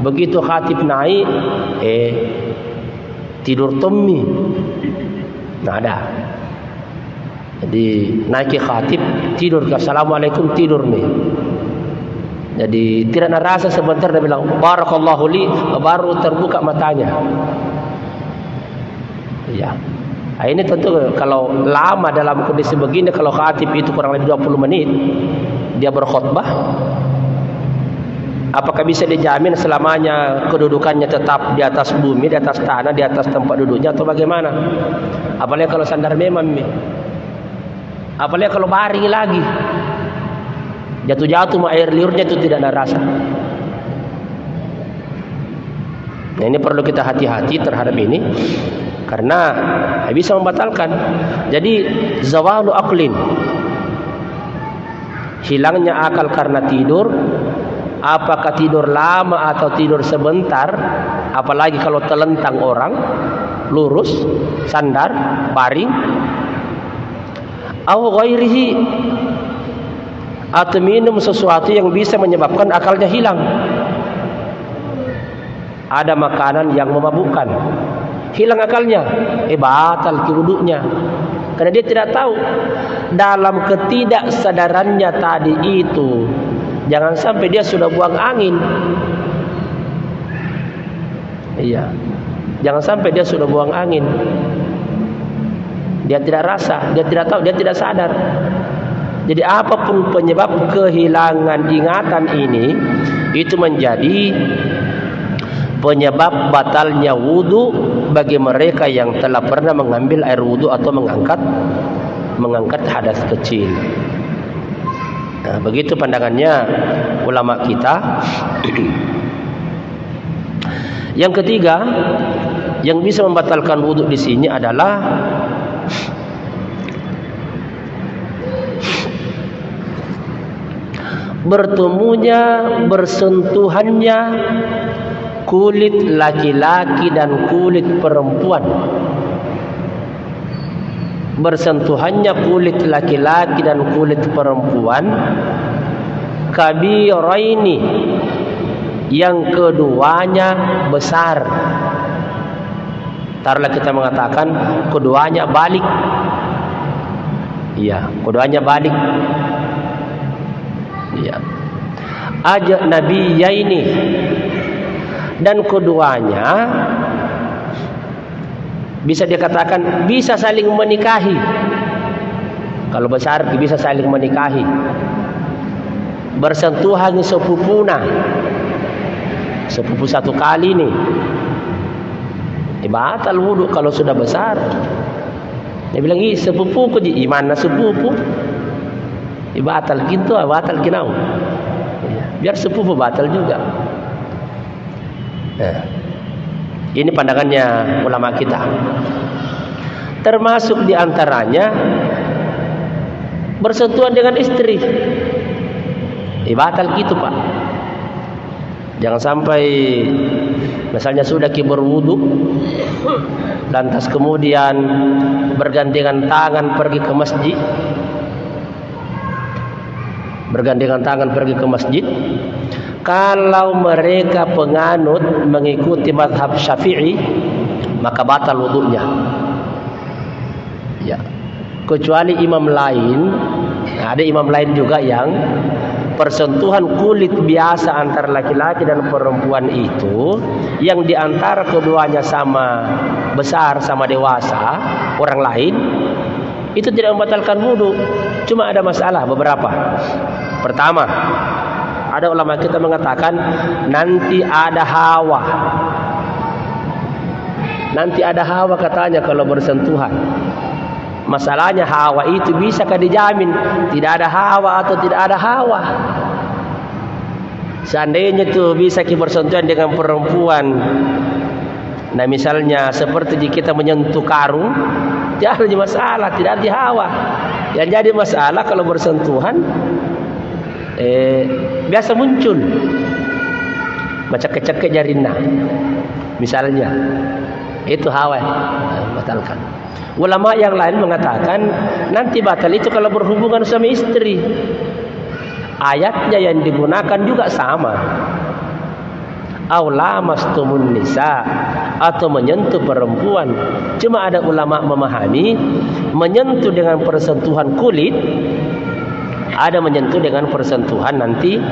Begitu khatib naik, tidur temmi. Nah ada. Jadi naik khatib, tidur, assalamualaikum, tidur nih. Jadi tidak rasa sebentar dia bilang barakallahu li, baru terbuka matanya. Ya. Nah, ini tentu kalau lama dalam kondisi begini, kalau khatib itu kurang lebih 20 menit dia berkhutbah, apakah bisa dijamin selamanya kedudukannya tetap di atas bumi, di atas tanah, di atas tempat duduknya, atau bagaimana? Apalagi kalau sandar memang, apalagi kalau baring lagi, jatuh-jatuh air liurnya itu tidak ada rasa. Nah, ini perlu kita hati-hati terhadap ini, karena bisa membatalkan. Jadi zawalu aqlin, hilangnya akal karena tidur, apakah tidur lama atau tidur sebentar, apalagi kalau telentang orang, lurus, sandar, baring, atau ghairihi, atau minum sesuatu yang bisa menyebabkan akalnya hilang. Ada makanan yang memabukkan, hilang akalnya, batal wudhunya, karena dia tidak tahu. Dalam ketidaksadarannya tadi itu, jangan sampai dia sudah buang angin. Iya, jangan sampai dia sudah buang angin. Dia tidak rasa, dia tidak tahu, dia tidak sadar. Jadi apapun penyebab kehilangan ingatan ini, itu menjadi penyebab batalnya wudu bagi mereka yang telah pernah mengambil air wudu atau mengangkat hadas kecil. Nah, begitu pandangannya ulama kita. Yang ketiga, yang bisa membatalkan wudu di sini adalah bersentuhannya kulit laki-laki dan kulit perempuan. Bersentuhannya kulit laki-laki dan kulit perempuan kabiraini, yang keduanya besar. Taruhlah kita mengatakan keduanya balik. Iya, keduanya balik. Iya. Ajnabiyaini, dan keduanya bisa dikatakan bisa saling menikahi. Kalau besar bisa saling menikahi. Bersentuhan sepupuna, sepupu satu kali nih, batal wudu kalau sudah besar. Dia bilang, sepupuku di mana sepupu? Batal gitu, batal kinau. Biar sepupu batal juga. Nah, ini pandangannya ulama kita. Termasuk diantaranya bersentuhan dengan istri. Batal gitu Pak. Jangan sampai misalnya sudah berwudu, lantas kemudian bergandengan tangan pergi ke masjid. Bergandengan tangan pergi ke masjid. Kalau mereka penganut mengikuti mazhab Syafi'i, maka batal wudunya. Ya. Kecuali imam lain, ada imam lain juga yang persentuhan kulit biasa antara laki-laki dan perempuan itu, yang diantara keduanya sama besar, sama dewasa, orang lain, itu tidak membatalkan wudu. Cuma ada masalah beberapa. Pertama, ada ulama kita mengatakan nanti ada hawa. Nanti ada hawa katanya kalau bersentuhan. Masalahnya hawa itu bisakah dijamin tidak ada hawa atau tidak ada hawa? Seandainya itu bisa kita bersentuhan dengan perempuan, nah misalnya seperti kita menyentuh karung, tidak ada masalah, tidak ada hawa. Yang jadi masalah kalau bersentuhan biasa muncul macam kecek jarina, misalnya itu hawa, batalkan. Ulama yang lain mengatakan nanti batal itu kalau berhubungan suami istri. Ayatnya yang digunakan juga sama. Aw lamastumun nisa, atau menyentuh perempuan. Cuma ada ulama memahami menyentuh dengan persentuhan kulit, ada menyentuh dengan persentuhan nanti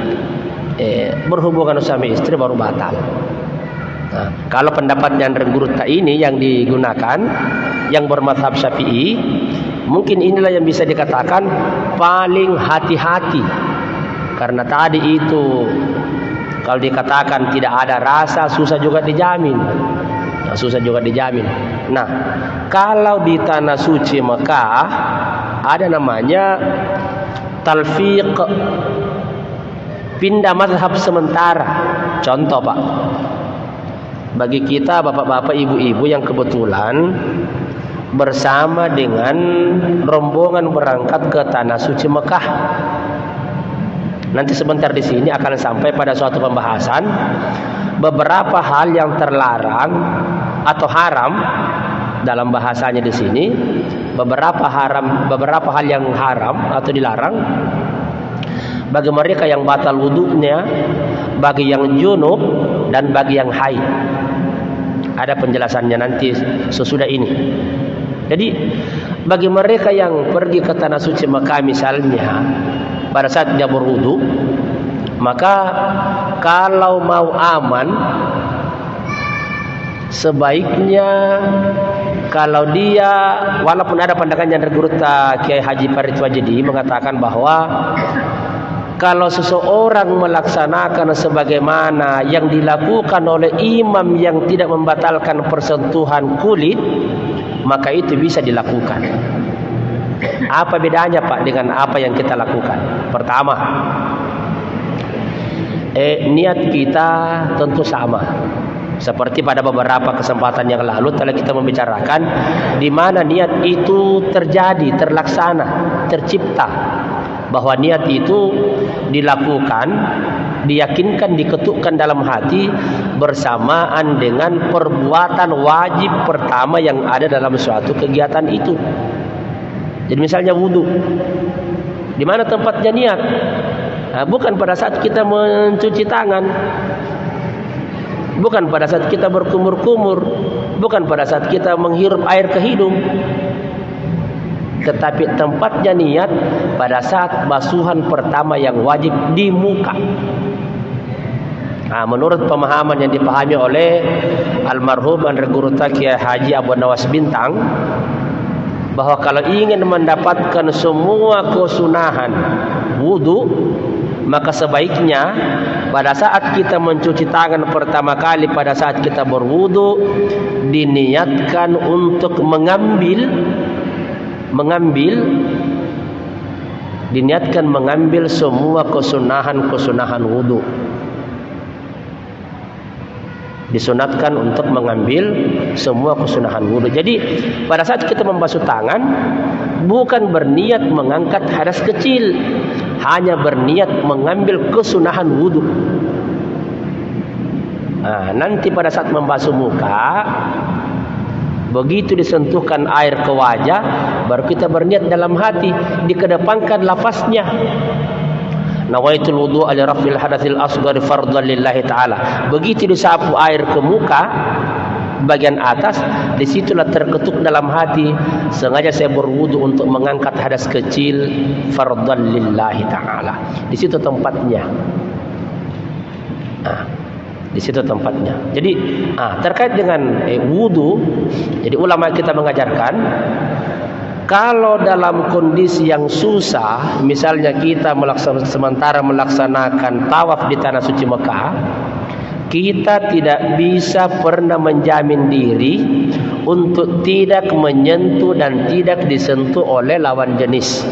berhubungan suami istri baru batal. Nah, kalau pendapat yang Gurutta ini yang digunakan, yang bermadzhab Syafi'i, mungkin inilah yang bisa dikatakan paling hati-hati. Karena tadi itu kalau dikatakan tidak ada rasa, susah juga dijamin. Susah juga dijamin. Nah, kalau di tanah suci Mekah ada namanya talfiq, pindah mazhab sementara. Contoh Pak, bagi kita bapak-bapak, ibu-ibu yang kebetulan bersama dengan rombongan berangkat ke tanah suci Mekah. Nanti sebentar di sini akan sampai pada suatu pembahasan beberapa hal yang terlarang atau haram dalam bahasanya di sini. Beberapa hal yang haram atau dilarang bagi mereka yang batal wudunya, bagi yang junub dan bagi yang haid. Ada penjelasannya nanti sesudah ini. Jadi bagi mereka yang pergi ke tanah suci Mekah misalnya pada saat dia berwudu, maka kalau mau aman sebaiknya kalau dia, walaupun ada pandangan yang Gurutta Kiai Haji Farid Wajidi mengatakan bahwa kalau seseorang melaksanakan sebagaimana yang dilakukan oleh imam yang tidak membatalkan persentuhan kulit, maka itu bisa dilakukan. Apa bedanya Pak dengan apa yang kita lakukan? Pertama, niat kita tentu sama. Seperti pada beberapa kesempatan yang lalu telah kita membicarakan di mana niat itu terjadi, terlaksana, tercipta. Bahwa niat itu dilakukan, diyakinkan, diketukkan dalam hati bersamaan dengan perbuatan wajib pertama yang ada dalam suatu kegiatan itu. Jadi misalnya wudu, di mana tempatnya niat? Nah, bukan pada saat kita mencuci tangan, bukan pada saat kita berkumur-kumur, bukan pada saat kita menghirup air ke hidung. Tetapi tempatnya niat pada saat basuhan pertama yang wajib di muka. Nah, menurut pemahaman yang dipahami oleh almarhum Gurutta Kiai Haji Abu Nawas Bintang, bahwa kalau ingin mendapatkan semua kesunahan wudu, maka sebaiknya pada saat kita mencuci tangan pertama kali, pada saat kita berwudu, diniatkan untuk diniatkan mengambil semua kesunahan wudu. Disunatkan untuk mengambil semua kesunahan wudu. Jadi pada saat kita membasuh tangan, bukan berniat mengangkat hadas kecil, hanya berniat mengambil kesunahan wudu. Nah, nanti pada saat membasuh muka, begitu disentuhkan air ke wajah, baru kita berniat dalam hati, dikedepankan lafaznya, nawaitul wudu'a li raf'il hadatsil asghar fardhan lillahi ta'ala. Begitu disapu air ke muka, bagian atas, disitulah terketuk dalam hati, sengaja saya berwudu untuk mengangkat hadas kecil fardhan lillahi ta'ala. Di situ tempatnya. Di situ tempatnya. Jadi terkait dengan wudu, jadi ulama kita mengajarkan, kalau dalam kondisi yang susah, misalnya kita sementara melaksanakan tawaf di tanah suci Mekah, kita tidak bisa pernah menjamin diri untuk tidak menyentuh dan tidak disentuh oleh lawan jenis.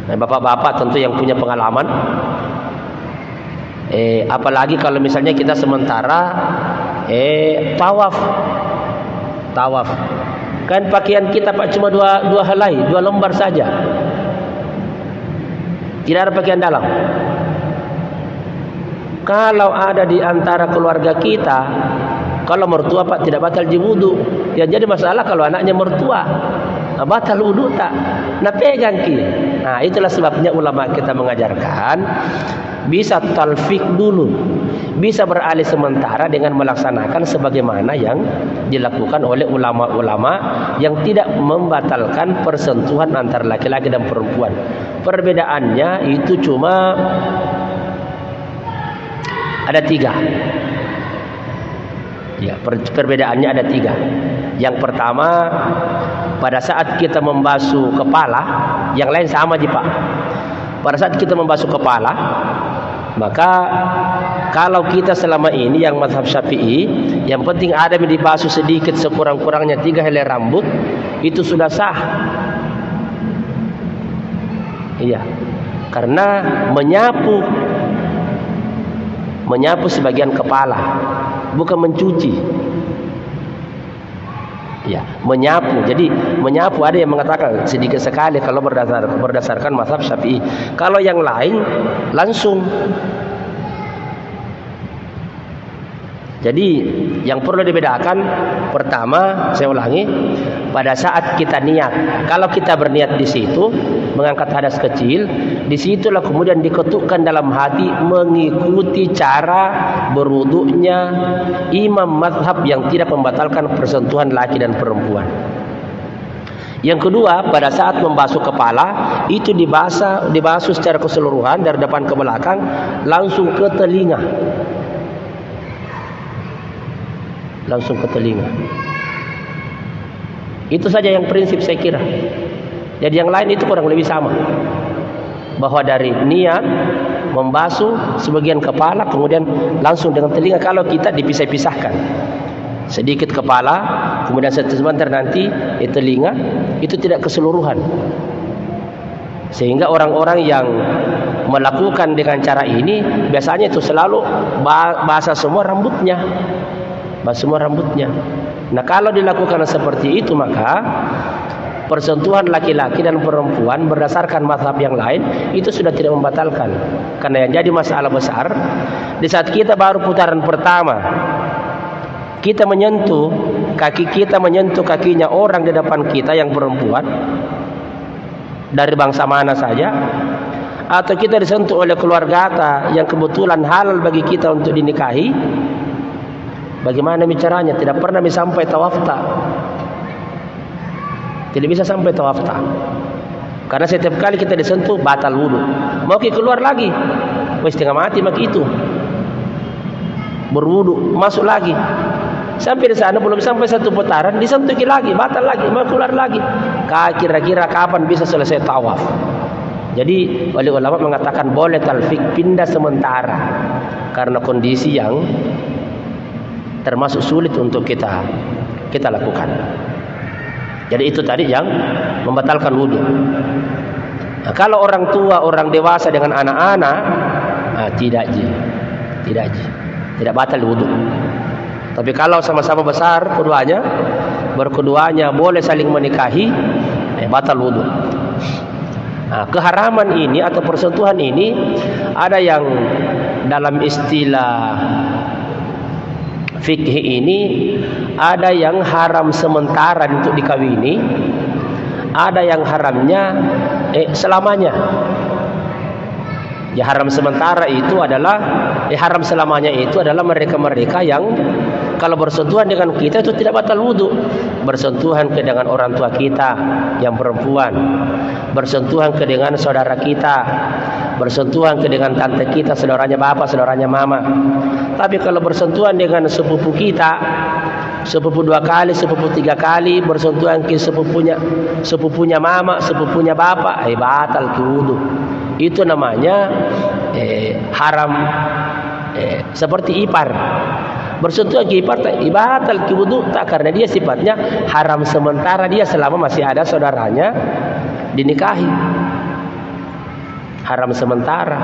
Nah, bapak-bapak tentu yang punya pengalaman, apalagi kalau misalnya kita sementara tawaf, kan pakaian kita Pak cuma dua helai, 2 lembar saja, tidak ada pakaian dalam. Kalau ada di antara keluarga kita, kalau mertua Pak tidak batal wudu, ya jadi masalah kalau anaknya mertua, batal wudu tak, nah pegang ki. Nah itulah sebabnya ulama kita mengajarkan bisa talfik dulu, bisa beralih sementara dengan melaksanakan sebagaimana yang dilakukan oleh ulama-ulama yang tidak membatalkan persentuhan antara laki-laki dan perempuan. Perbedaannya itu cuma ada 3. Ya, perbedaannya ada 3. Yang pertama, pada saat kita membasuh kepala, yang lain sama aja Pak. Pada saat kita membasuh kepala, maka kalau kita selama ini yang mazhab Syafi'i, yang penting ada yang dibasuh sedikit sekurang-kurangnya 3 helai rambut, itu sudah sah. Iya. Karena menyapu sebagian kepala, bukan mencuci. Ya, menyapu. Jadi menyapu ada yang mengatakan sedikit sekali kalau berdasarkan mazhab Syafi'i. Kalau yang lain langsung. Jadi yang perlu dibedakan, pertama saya ulangi, pada saat kita niat, kalau kita berniat di situ mengangkat hadas kecil, disitulah kemudian diketukkan dalam hati mengikuti cara berwuduknya imam mazhab yang tidak membatalkan persentuhan laki dan perempuan. Yang kedua, pada saat membasuh kepala itu dibasuh secara keseluruhan dari depan ke belakang langsung ke telinga. Langsung ke telinga. Itu saja yang prinsip saya kira. Jadi yang lain itu kurang lebih sama. Bahwa dari niat membasuh sebagian kepala kemudian langsung dengan telinga, kalau kita dipisah-pisahkan. Sedikit kepala, kemudian sebentar nanti telinga, itu tidak keseluruhan. Sehingga orang-orang yang melakukan dengan cara ini biasanya itu selalu basah semua rambutnya. Nah kalau dilakukan seperti itu, maka persentuhan laki-laki dan perempuan berdasarkan mazhab yang lain itu sudah tidak membatalkan. Karena yang jadi masalah besar, di saat kita baru putaran pertama, kita menyentuh kakinya orang di depan kita yang perempuan, dari bangsa mana saja, atau kita disentuh oleh keluarga yang kebetulan halal bagi kita untuk dinikahi, bagaimana bicaranya? Tidak pernah bisa sampai tawafta. Tidak bisa sampai tawafta. Karena setiap kali kita disentuh batal wudu. Mau keluar lagi, wis setengah mati mak itu. Berwudu, masuk lagi. Sampai di sana belum sampai 1 putaran, disentuh lagi, batal lagi, mau keluar lagi. Kira-kira kapan bisa selesai tawaf? Jadi oleh ulama mengatakan boleh talfik, pindah sementara karena kondisi yang termasuk sulit untuk kita lakukan. Jadi itu tadi yang membatalkan wudu. Nah, kalau orang tua, orang dewasa dengan anak-anak, tidak batal wudu. Tapi kalau sama-sama besar keduanya boleh saling menikahi, batal wudu. Nah, keharaman ini atau persentuhan ini ada yang dalam istilah fikih ini, ada yang haram sementara untuk dikawini, ada yang haramnya selamanya. Ya haram sementara itu adalah haram selamanya itu adalah mereka-mereka yang kalau bersentuhan dengan kita itu tidak batal wudu. Bersentuhan ke dengan orang tua kita yang perempuan, bersentuhan ke dengan saudara kita, bersentuhan ke dengan tante kita, saudaranya bapak, saudaranya mama. Tapi kalau bersentuhan dengan sepupu kita, sepupu 2 kali, sepupu 3 kali, bersentuhan ke sepupunya mama, sepupunya bapak, batal ke wudu. Itu namanya haram, seperti ipar. Bersentuhan ke ipar batal ke wudu tak, karena dia sifatnya haram sementara dia selama masih ada saudaranya dinikahi. Haram sementara.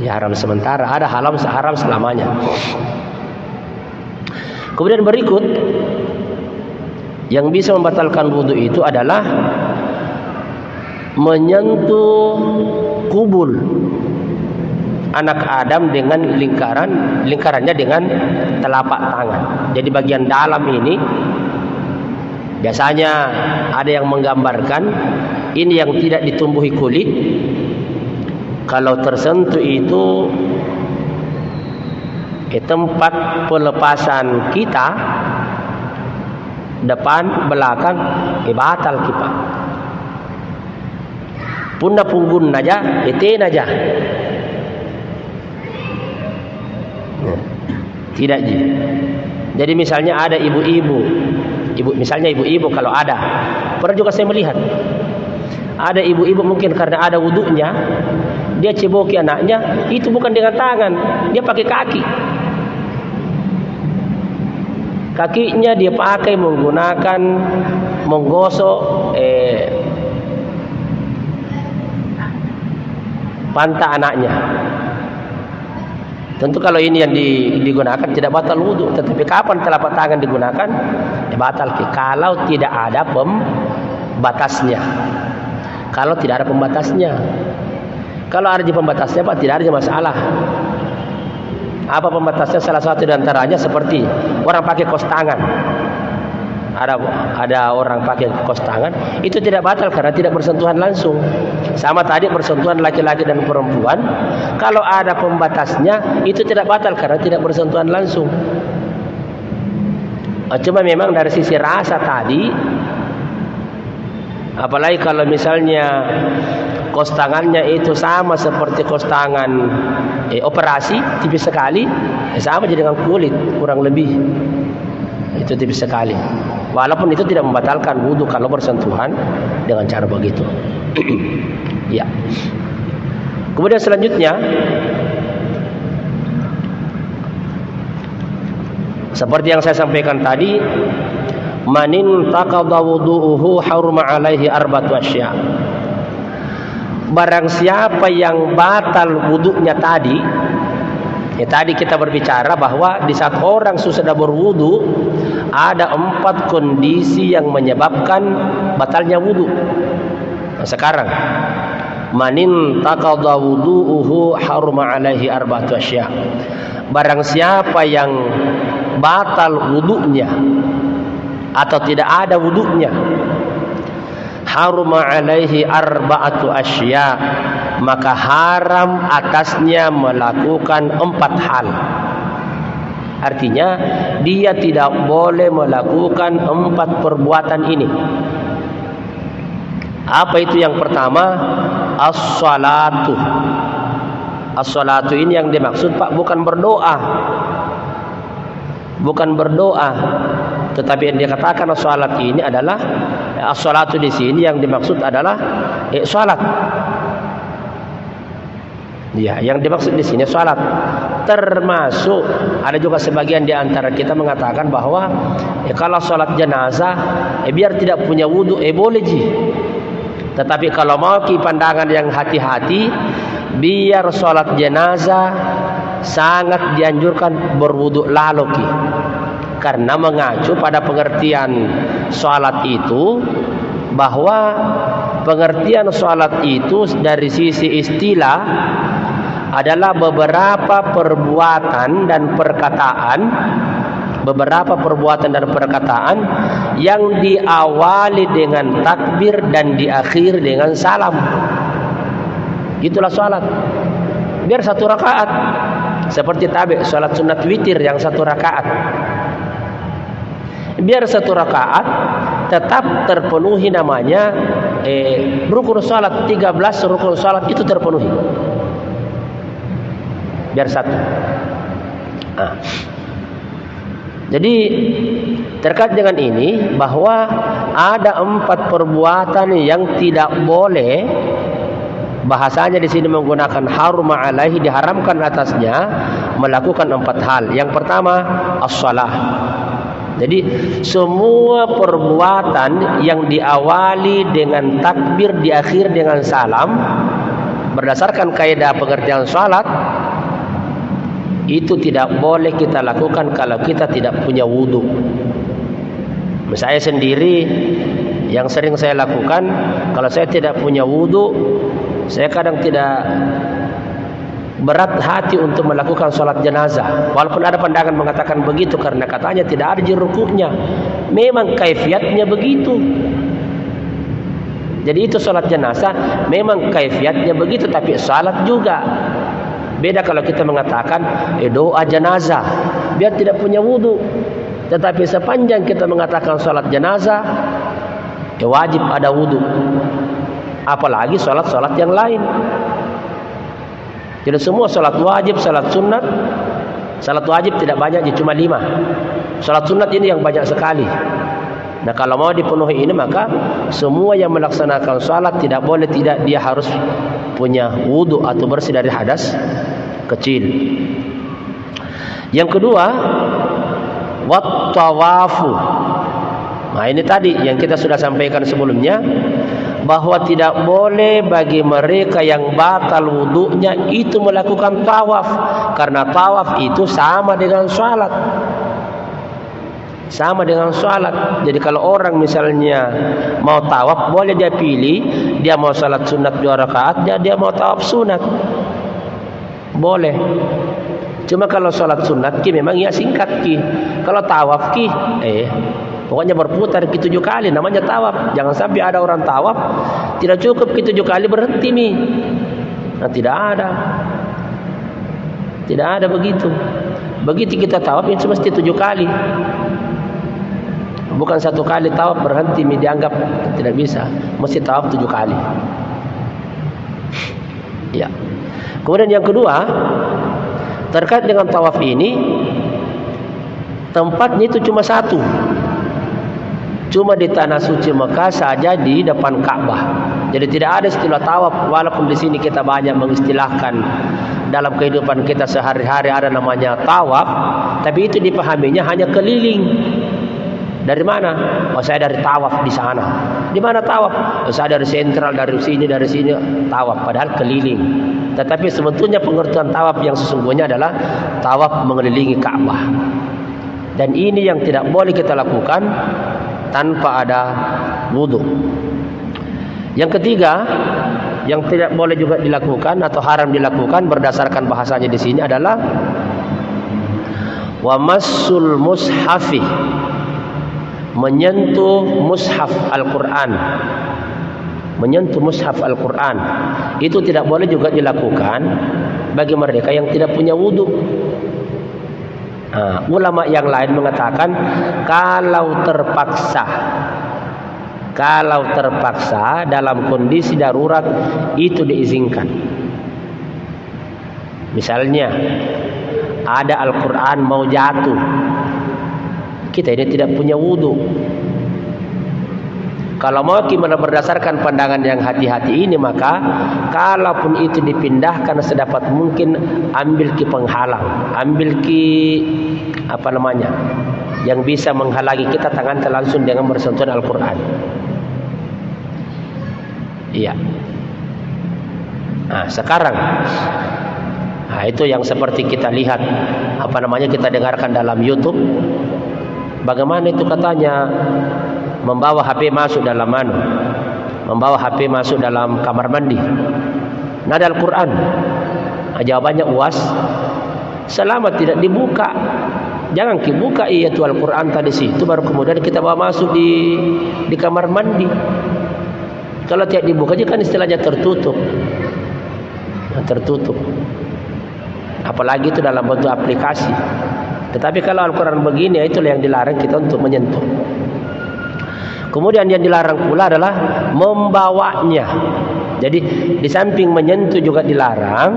Ya, haram sementara, ada haram selamanya. Kemudian berikut yang bisa membatalkan wudu itu adalah menyentuh kubul anak Adam dengan lingkarannya dengan telapak tangan. Jadi bagian dalam ini biasanya ada yang menggambarkan ini yang tidak ditumbuhi kulit. Kalau tersentuh itu tempat pelepasan kita, depan, belakang, batal kita. Punna punggun aja, eten aja. Tidak. Jadi misalnya ada ibu-ibu kalau ada, pernah juga saya melihat ada ibu-ibu mungkin karena ada wudunya, dia ceboki anaknya, itu bukan dengan tangan, dia pakai kaki. Kakinya dia pakai menggunakan menggosok pantat anaknya. Tentu kalau ini yang digunakan tidak batal wudu, tetapi kapan telapak tangan digunakan? Batal kalau tidak ada pembatasnya. Kalau tidak ada pembatasnya. Kalau ada pembatasnya Pak, tidak ada masalah. Apa pembatasnya? Salah satu di antaranya seperti orang pakai kos tangan. Ada orang pakai kos tangan, itu tidak batal karena tidak bersentuhan langsung. Sama tadi bersentuhan laki-laki dan perempuan, kalau ada pembatasnya itu tidak batal karena tidak bersentuhan langsung. Cuma memang dari sisi rasa tadi, apalagi kalau misalnya kos tangannya itu sama seperti kos tangan operasi, tipis sekali, sama jadi dengan kulit kurang lebih, itu tipis sekali. Walaupun itu tidak membatalkan wudu kalau bersentuhan dengan cara begitu. Ya. Kemudian selanjutnya, seperti yang saya sampaikan tadi, manin taqadha wudu'uhu haruma alaihi arba'atu asya. Barang siapa yang batal wudunya tadi, tadi kita berbicara bahwa di saat orang sudah berwudu ada 4 kondisi yang menyebabkan batalnya wudu. Nah, sekarang manin taqadha wudu'uhu haruma alaihi arba'atu asya. Barang siapa yang batal wudunya atau tidak ada wudunya, haruma alaihi arba'atu asya, maka haram atasnya melakukan 4 hal. Artinya dia tidak boleh melakukan 4 perbuatan ini. Apa itu? Yang pertama, as-salatu. As-salatu ini yang dimaksud Pak bukan berdoa. Bukan berdoa, tetapi yang dikatakan as-salat ini adalah as-salatu di sini yang dimaksud adalah salat. Ya, yang dimaksud di sini salat. Termasuk ada juga sebagian di antara kita mengatakan bahwa kalau salat jenazah biar tidak punya wudu boleh ji. Tetapi kalau mau pandangan yang hati-hati, biar salat jenazah sangat dianjurkan berwudu lalu ki. Karena mengacu pada pengertian salat itu, bahwa pengertian salat itu dari sisi istilah adalah beberapa perbuatan dan perkataan yang diawali dengan takbir dan diakhir dengan salam. Itulah salat. Biar 1 rakaat Seperti tabe salat sunat witir yang 1 rakaat. Biar 1 rakaat tetap terpenuhi namanya rukun salat, 13 rukun salat itu terpenuhi. Biar 1. Nah. Jadi terkait dengan ini bahwa ada 4 perbuatan yang tidak boleh, bahasanya di sini menggunakan haruma alaihi, diharamkan atasnya melakukan 4 hal. Yang pertama as-shalah. Jadi semua perbuatan yang diawali dengan takbir, diakhir dengan salam, berdasarkan kaidah pengertian salat, itu tidak boleh kita lakukan kalau kita tidak punya wudu. Saya sendiri yang sering saya lakukan, kalau saya tidak punya wudu, saya kadang tidak berat hati untuk melakukan sholat jenazah. Walaupun ada pandangan mengatakan begitu karena katanya tidak ada rukuknya. Memang kaifiatnya begitu. Jadi itu sholat jenazah memang kaifiatnya begitu, tapi sholat juga. Beda kalau kita mengatakan doa jenazah biar tidak punya wudu. Tetapi sepanjang kita mengatakan sholat jenazah, wajib ada wudu. Apalagi sholat-sholat yang lain. Jadi semua sholat wajib, sholat sunat. Sholat wajib tidak banyak, cuma 5. Sholat sunat ini yang banyak sekali. Nah kalau mau dipenuhi ini, maka semua yang melaksanakan sholat tidak boleh tidak dia harus punya wudu atau bersih dari hadas kecil. Yang kedua, wat tawafu. Nah ini tadi yang kita sudah sampaikan sebelumnya, bahwa tidak boleh bagi mereka yang batal wudunya itu melakukan tawaf, karena tawaf itu sama dengan sholat. Sama dengan sholat. Jadi kalau orang misalnya mau tawaf, boleh dia pilih, dia mau sholat sunat 2 rakaat, dia mau tawaf sunat, boleh. Cuma kalau sholat sunat ki memang ya singkat ki. Kalau tawaf ki pokoknya berputar ki 7 kali, namanya tawaf. Jangan sampai ada orang tawaf tidak cukup ki 7 kali berhenti nih. Nah tidak ada begitu. Begitu kita tawaf itu mesti 7 kali. Bukan 1 kali tawaf berhenti dianggap tidak bisa. Mesti tawaf 7 kali. Ya. Kemudian yang kedua, terkait dengan tawaf ini, tempatnya itu cuma 1. Cuma di tanah suci Mekah saja, di depan Ka'bah. Jadi tidak ada istilah tawaf, walaupun di sini kita banyak mengistilahkan dalam kehidupan kita sehari-hari ada namanya tawaf, tapi itu dipahaminya hanya keliling. Dari mana? Oh saya dari tawaf di sana. Di mana tawaf? Oh, saya dari sentral, dari sini tawaf. Padahal keliling. Tetapi sebetulnya pengertian tawaf yang sesungguhnya adalah tawaf mengelilingi Ka'bah. Dan ini yang tidak boleh kita lakukan tanpa ada wudu. Yang ketiga, yang tidak boleh juga dilakukan atau haram dilakukan berdasarkan bahasanya di sini adalah wa massul mushafi, menyentuh mushaf Al-Quran. Menyentuh mushaf Al-Quran itu tidak boleh juga dilakukan bagi mereka yang tidak punya wudu. Ulama yang lain mengatakan kalau terpaksa dalam kondisi darurat itu diizinkan. Misalnya ada Al-Quran mau jatuh, kita ini tidak punya wudu. Kalau mau kita berdasarkan pandangan yang hati-hati ini, maka kalaupun itu dipindahkan sedapat mungkin, ambil ki penghalang, ambil ki yang bisa menghalangi kita tangan langsung dengan bersentuhan Al-Quran. Iya. Nah sekarang, itu yang seperti kita lihat, kita dengarkan dalam YouTube. Bagaimana itu katanya membawa HP masuk dalam membawa HP masuk dalam kamar mandi. Nada Al-Quran. Jawabannya UAS, selama tidak dibuka. Jangan dibuka itu Al-Quran tadi situ, baru kemudian kita bawa masuk di kamar mandi. Kalau tidak dibuka aja kan istilahnya tertutup. Tertutup. apalagi itu dalam bentuk aplikasi. Tetapi kalau Al-Quran begini, itulah yang dilarang kita untuk menyentuh. Kemudian yang dilarang pula adalah membawanya. Jadi di samping menyentuh juga dilarang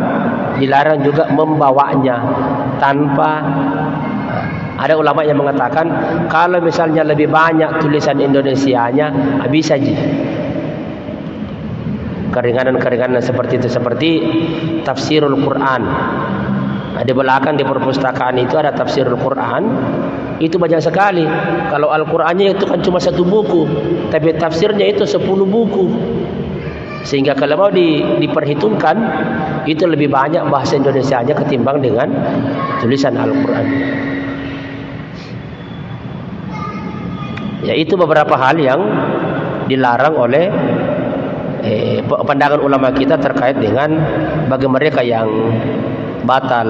juga membawanya tanpa. Ada ulama yang mengatakan kalau misalnya lebih banyak tulisan Indonesianya, bisa aja. Keringanan-keringanan seperti itu, seperti tafsirul Quran. Di belakang di perpustakaan itu ada tafsirul Quran. Itu banyak sekali. Kalau Al-Qurannya itu kan cuma 1 buku, tapi tafsirnya itu 10 buku. Sehingga kalau mau diperhitungkan, itu lebih banyak bahasa Indonesianya ketimbang dengan tulisan Al-Quran. Ya, itu beberapa hal yang dilarang oleh pandangan ulama kita terkait dengan bagi mereka yang batal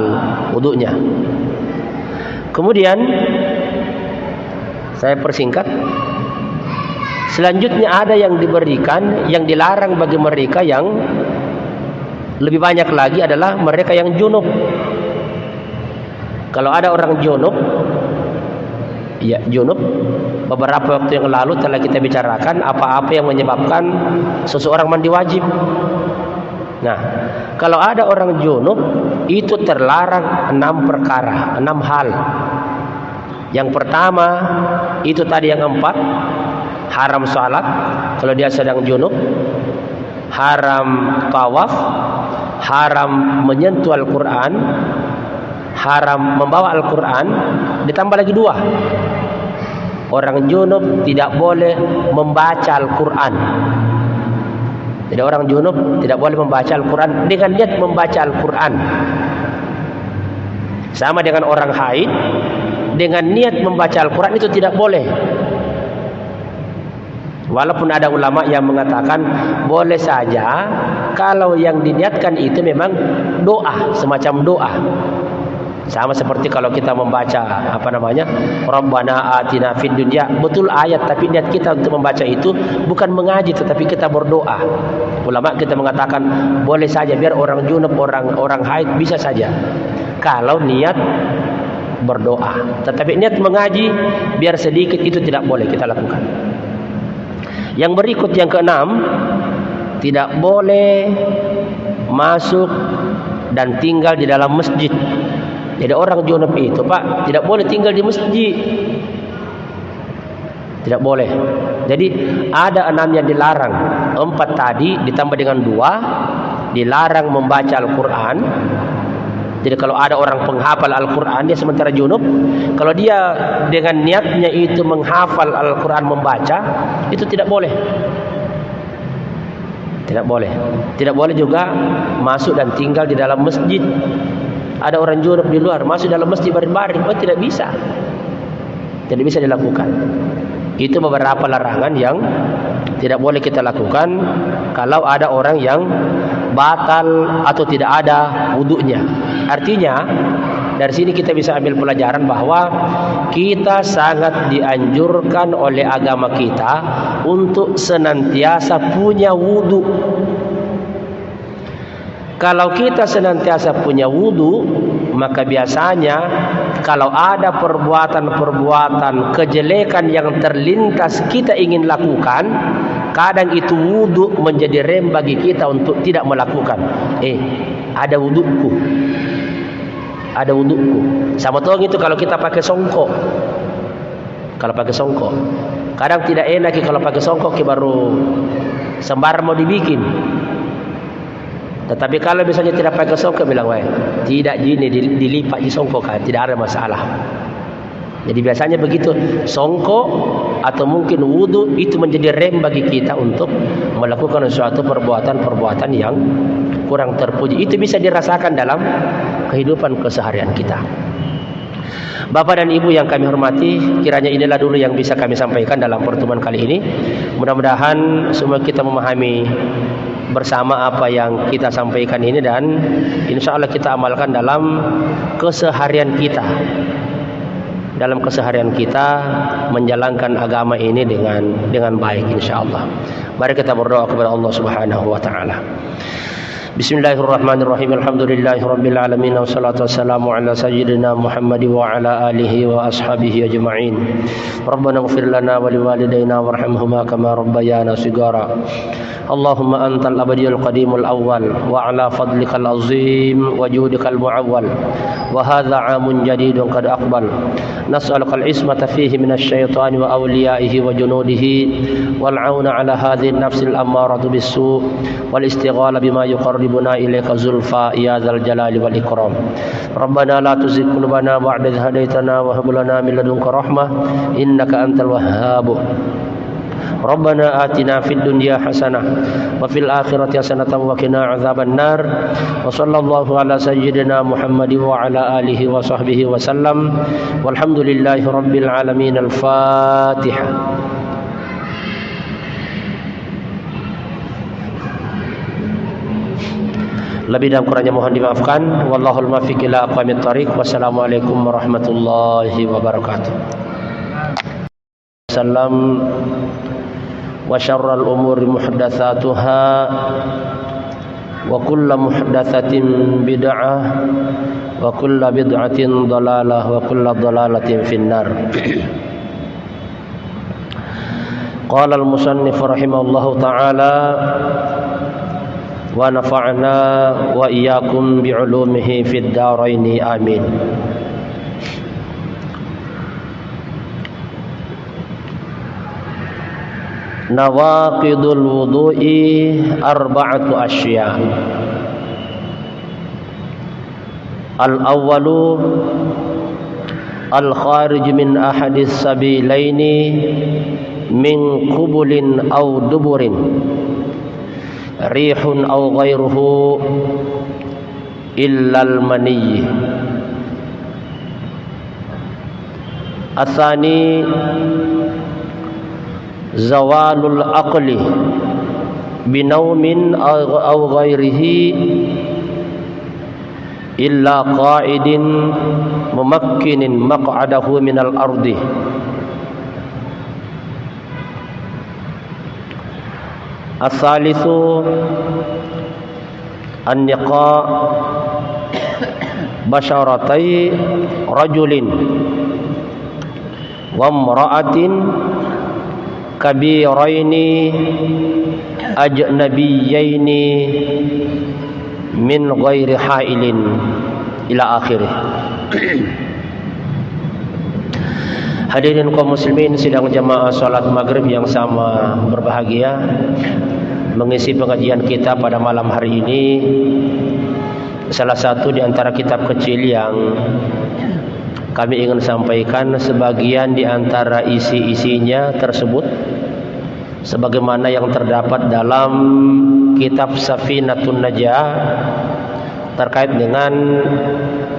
wudunya. Kemudian saya persingkat. Selanjutnya ada yang diberikan, yang dilarang bagi mereka yang lebih banyak lagi adalah mereka yang junub. Kalau ada orang junub, ya junub, beberapa waktu yang lalu telah kita bicarakan apa-apa yang menyebabkan seseorang mandi wajib. Nah, kalau ada orang junub, itu terlarang 6 perkara, 6 hal. Yang pertama, itu tadi yang 4, haram salat kalau dia sedang junub, haram tawaf, haram menyentuh Al-Quran, haram membawa Al-Quran, ditambah lagi 2. Orang junub tidak boleh membaca Al-Quran. Jadi orang junub tidak boleh membaca Al-Quran dengan niat membaca Al-Quran. Sama dengan orang haid, dengan niat membaca Al-Quran itu tidak boleh. Walaupun ada ulama yang mengatakan boleh saja kalau yang diniatkan itu memang doa, semacam doa. Sama seperti kalau kita membaca Rabbana atina fid dunya, betul ayat, tapi niat kita untuk membaca itu bukan mengaji tetapi kita berdoa. Ulama kita mengatakan boleh saja, biar orang junub, orang haid bisa saja kalau niat berdoa. Tetapi niat mengaji biar sedikit itu tidak boleh kita lakukan. Yang berikut yang ke-6, tidak boleh masuk dan tinggal di dalam masjid. Jadi orang junub itu, Pak, tidak boleh tinggal di masjid. Tidak boleh. Jadi ada 6 yang dilarang. 4 tadi ditambah dengan 2, dilarang membaca Al-Quran. Jadi kalau ada orang penghafal Al-Quran, dia sementara junub, kalau dia dengan niatnya itu menghafal Al-Quran, membaca, itu tidak boleh. Tidak boleh. Tidak boleh juga masuk dan tinggal di dalam masjid. Ada orang junub di luar, masuk dalam masjid baring-baring, tidak bisa. Tidak bisa dilakukan. Itu beberapa larangan yang tidak boleh kita lakukan kalau ada orang yang batal atau tidak ada wudunya. Artinya dari sini kita bisa ambil pelajaran bahwa kita sangat dianjurkan oleh agama kita untuk senantiasa punya wudu. Kalau kita senantiasa punya wudu, maka biasanya kalau ada perbuatan-perbuatan kejelekan yang terlintas kita ingin lakukan, kadang itu wudu menjadi rem bagi kita untuk tidak melakukan. Ada wuduku. Ada wuduku. Sama tuh itu kalau kita pakai songkok. Kalau pakai songkok, kadang tidak enak kalau pakai songkok baru sembarang mau dibikin. Tetapi kalau misalnya tidak pakai songkok, bilang, tidak gini, dilipat di songkok kan, tidak ada masalah. Jadi biasanya begitu, songkok atau mungkin wudu itu menjadi rem bagi kita untuk melakukan suatu perbuatan-perbuatan yang kurang terpuji. Itu bisa dirasakan dalam kehidupan keseharian kita. Bapak dan Ibu yang kami hormati, kiranya inilah dulu yang bisa kami sampaikan dalam pertemuan kali ini. Mudah-mudahan semua kita memahami bersama apa yang kita sampaikan ini, dan insya Allah kita amalkan dalam keseharian kita. Dalam keseharian kita menjalankan agama ini dengan baik insya Allah. Mari kita berdoa kepada Allah Subhanahu wa taala. Bismillahirrahmanirrahim. Alhamdulillahi rabbil alamin wassalatu wassalamu ala sayyidina Muhammad wa ala alihi wa ashabihi ajma'in. Rabbana ighfir lana wa liwalidayna warhamhuma kama rabbayana shighara. Allahumma antal abadiyul qadimul awwal wa ala fadlikal azim wa judikal muawwal wa hadha 'amun jadidun qad aqbal. Nas'aluka al-ismata fihi minasy syaitani wa awliyaihi wa junudihi wal 'auna ala hadhihi an-nafsil ammaratu bis-su' wal istighala bima yuqarribuna ilaika zulfa ya dzal jalali wal ikram. Rabbana la tuzigh qulubana ba'da idh hadaitana wa hab lana min ladunka rahmah innaka antal wahhab. Rabbana atina fid dunya hasanah wa fil akhirati hasanatan wa qina adzabannar. Wa sallallahu ala sayyidina Muhammad wa ala alihi wa sahbihi wa sallam. Walhamdulillahi rabbil alamin. Al-Fatihah. Lebih dan kurangnya mohon dimaafkan. Wallahul muwaffiq ila aqwamit thariq. Wassalamualaikum warahmatullahi wabarakatuh. Salam. Wa syarrul umuri muhdatsatuha wa kullu muhdatsatin bid'ah wa kullu bid'atin dhalalah wa kullu dhalalatin finnar. Qala al-musannif rahimahullahu ta'ala wa nafa'na wa iyyakum bi'ulumihi fid dharain amin. Nawaqidul wudu'i arba'atu asya. Al-awwalu al-kharij min ahadis sabilaini min qubulin aw duburin rihun aw ghairuhu illa al-maniyy. Atsani zawalul aqli binaumin aw ghairihi illa qa'idin mumakkinin maq'adahu minal ardi. As-salisu an-niqa basyaratai rajulin wa imra'atin kabiraini ajnabiyyaini min ghairi hailin ila akhirih. Hadirin kaum muslimin sidang jamaah salat maghrib yang sama berbahagia, mengisi pengajian kita pada malam hari ini salah satu di antara kitab kecil yang kami ingin sampaikan sebagian di antara isi-isinya tersebut sebagaimana yang terdapat dalam kitab Safinatun Najah terkait dengan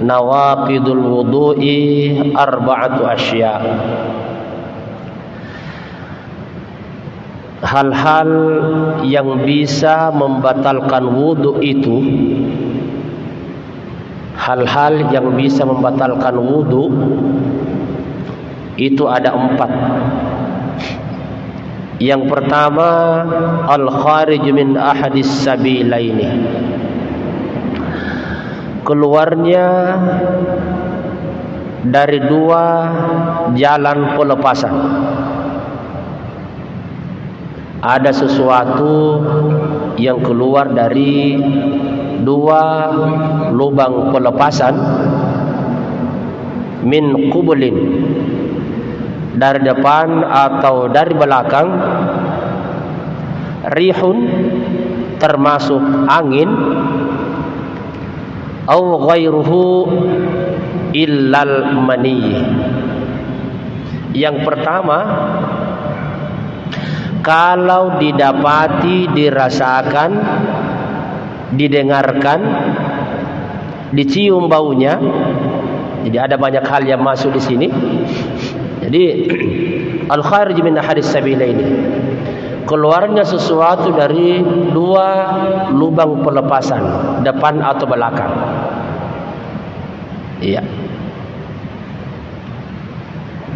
nawaqidul wudu'i arba'atu asya. Hal-hal yang bisa membatalkan wudu itu, hal-hal yang bisa membatalkan wudu itu ada 4. Yang pertama, al-kharij min ahadis sabilaini, keluarnya dari 2 jalan pelepasan. Ada sesuatu yang keluar dari 2 lubang pelepasan, min qubulin, dari depan atau dari belakang, rihun, termasuk angin, au ghairuhu illal mani. Yang pertama, kalau didapati, dirasakan, didengarkan, dicium baunya. Jadi ada banyak hal yang masuk di sini. Jadi al-kharij min ahadis sabilaini, keluarnya sesuatu dari 2 lubang pelepasan, depan atau belakang. Iya.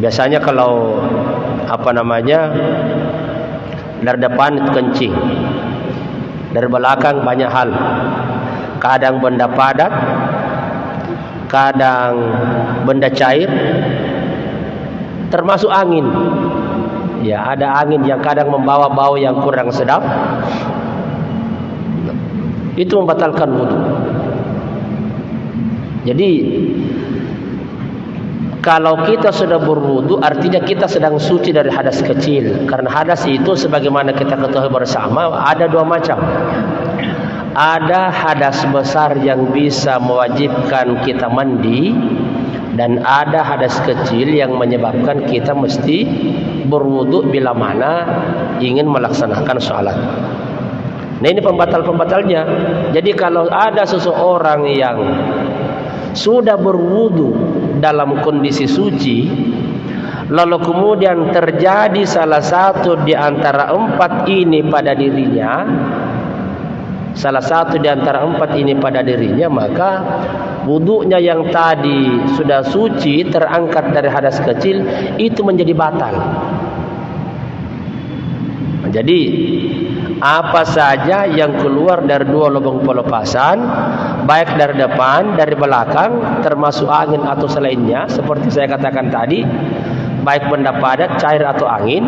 Biasanya kalau dari depan itu kencing, dari belakang banyak hal. kadang benda padat, kadang benda cair, termasuk angin. Ya, ada angin yang kadang membawa bau yang kurang sedap. Itu membatalkan wudu. Jadi kalau kita sudah berwudu, artinya kita sedang suci dari hadas kecil. Karena hadas itu sebagaimana kita ketahui bersama ada dua macam. Ada hadas besar yang bisa mewajibkan kita mandi, dan ada hadas kecil yang menyebabkan kita mesti berwudu bila mana ingin melaksanakan sholat. Nah, ini pembatal-pembatalnya. Jadi kalau ada seseorang yang sudah berwudu dalam kondisi suci, lalu kemudian terjadi salah satu di antara empat ini pada dirinya, maka wudunya yang tadi sudah suci terangkat dari hadas kecil itu menjadi batal. Jadi apa saja yang keluar dari dua lubang pelepasan, baik dari depan, dari belakang, termasuk angin atau selainnya, seperti saya katakan tadi, baik benda padat, cair atau angin,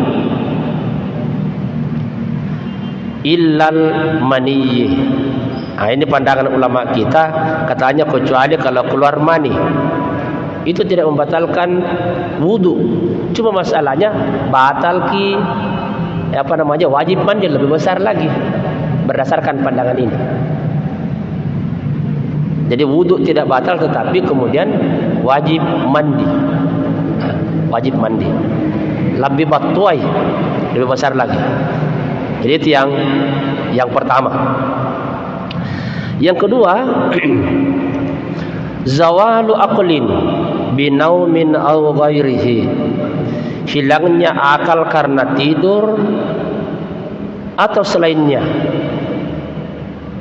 illal maniyyi. Nah, ini pandangan ulama kita, katanya kecuali kalau keluar mani. Itu tidak membatalkan wudu. Cuma masalahnya batal wajib mandi lebih besar lagi berdasarkan pandangan ini. Jadi wudu tidak batal, tetapi kemudian wajib mandi. Wajib mandi lebih batuai, lebih besar lagi. Jadi itu yang pertama. Yang kedua, zawalu aqlin binaumin aw ghairihi. Hilangnya akal karena tidur atau selainnya.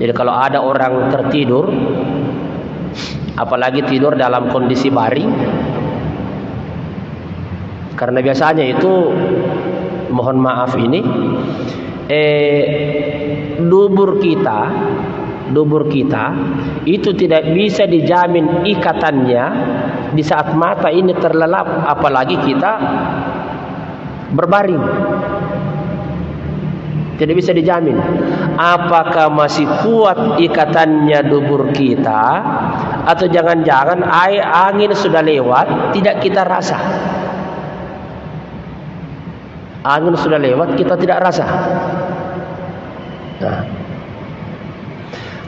Jadi kalau ada orang tertidur, apalagi tidur dalam kondisi baring, karena biasanya itu, mohon maaf ini, dubur kita itu tidak bisa dijamin ikatannya di saat mata ini terlelap, apalagi kita berbaring. Tidak bisa dijamin apakah masih kuat ikatannya dubur kita, atau jangan-jangan angin sudah lewat tidak kita rasa. Angin sudah lewat kita tidak rasa. Nah,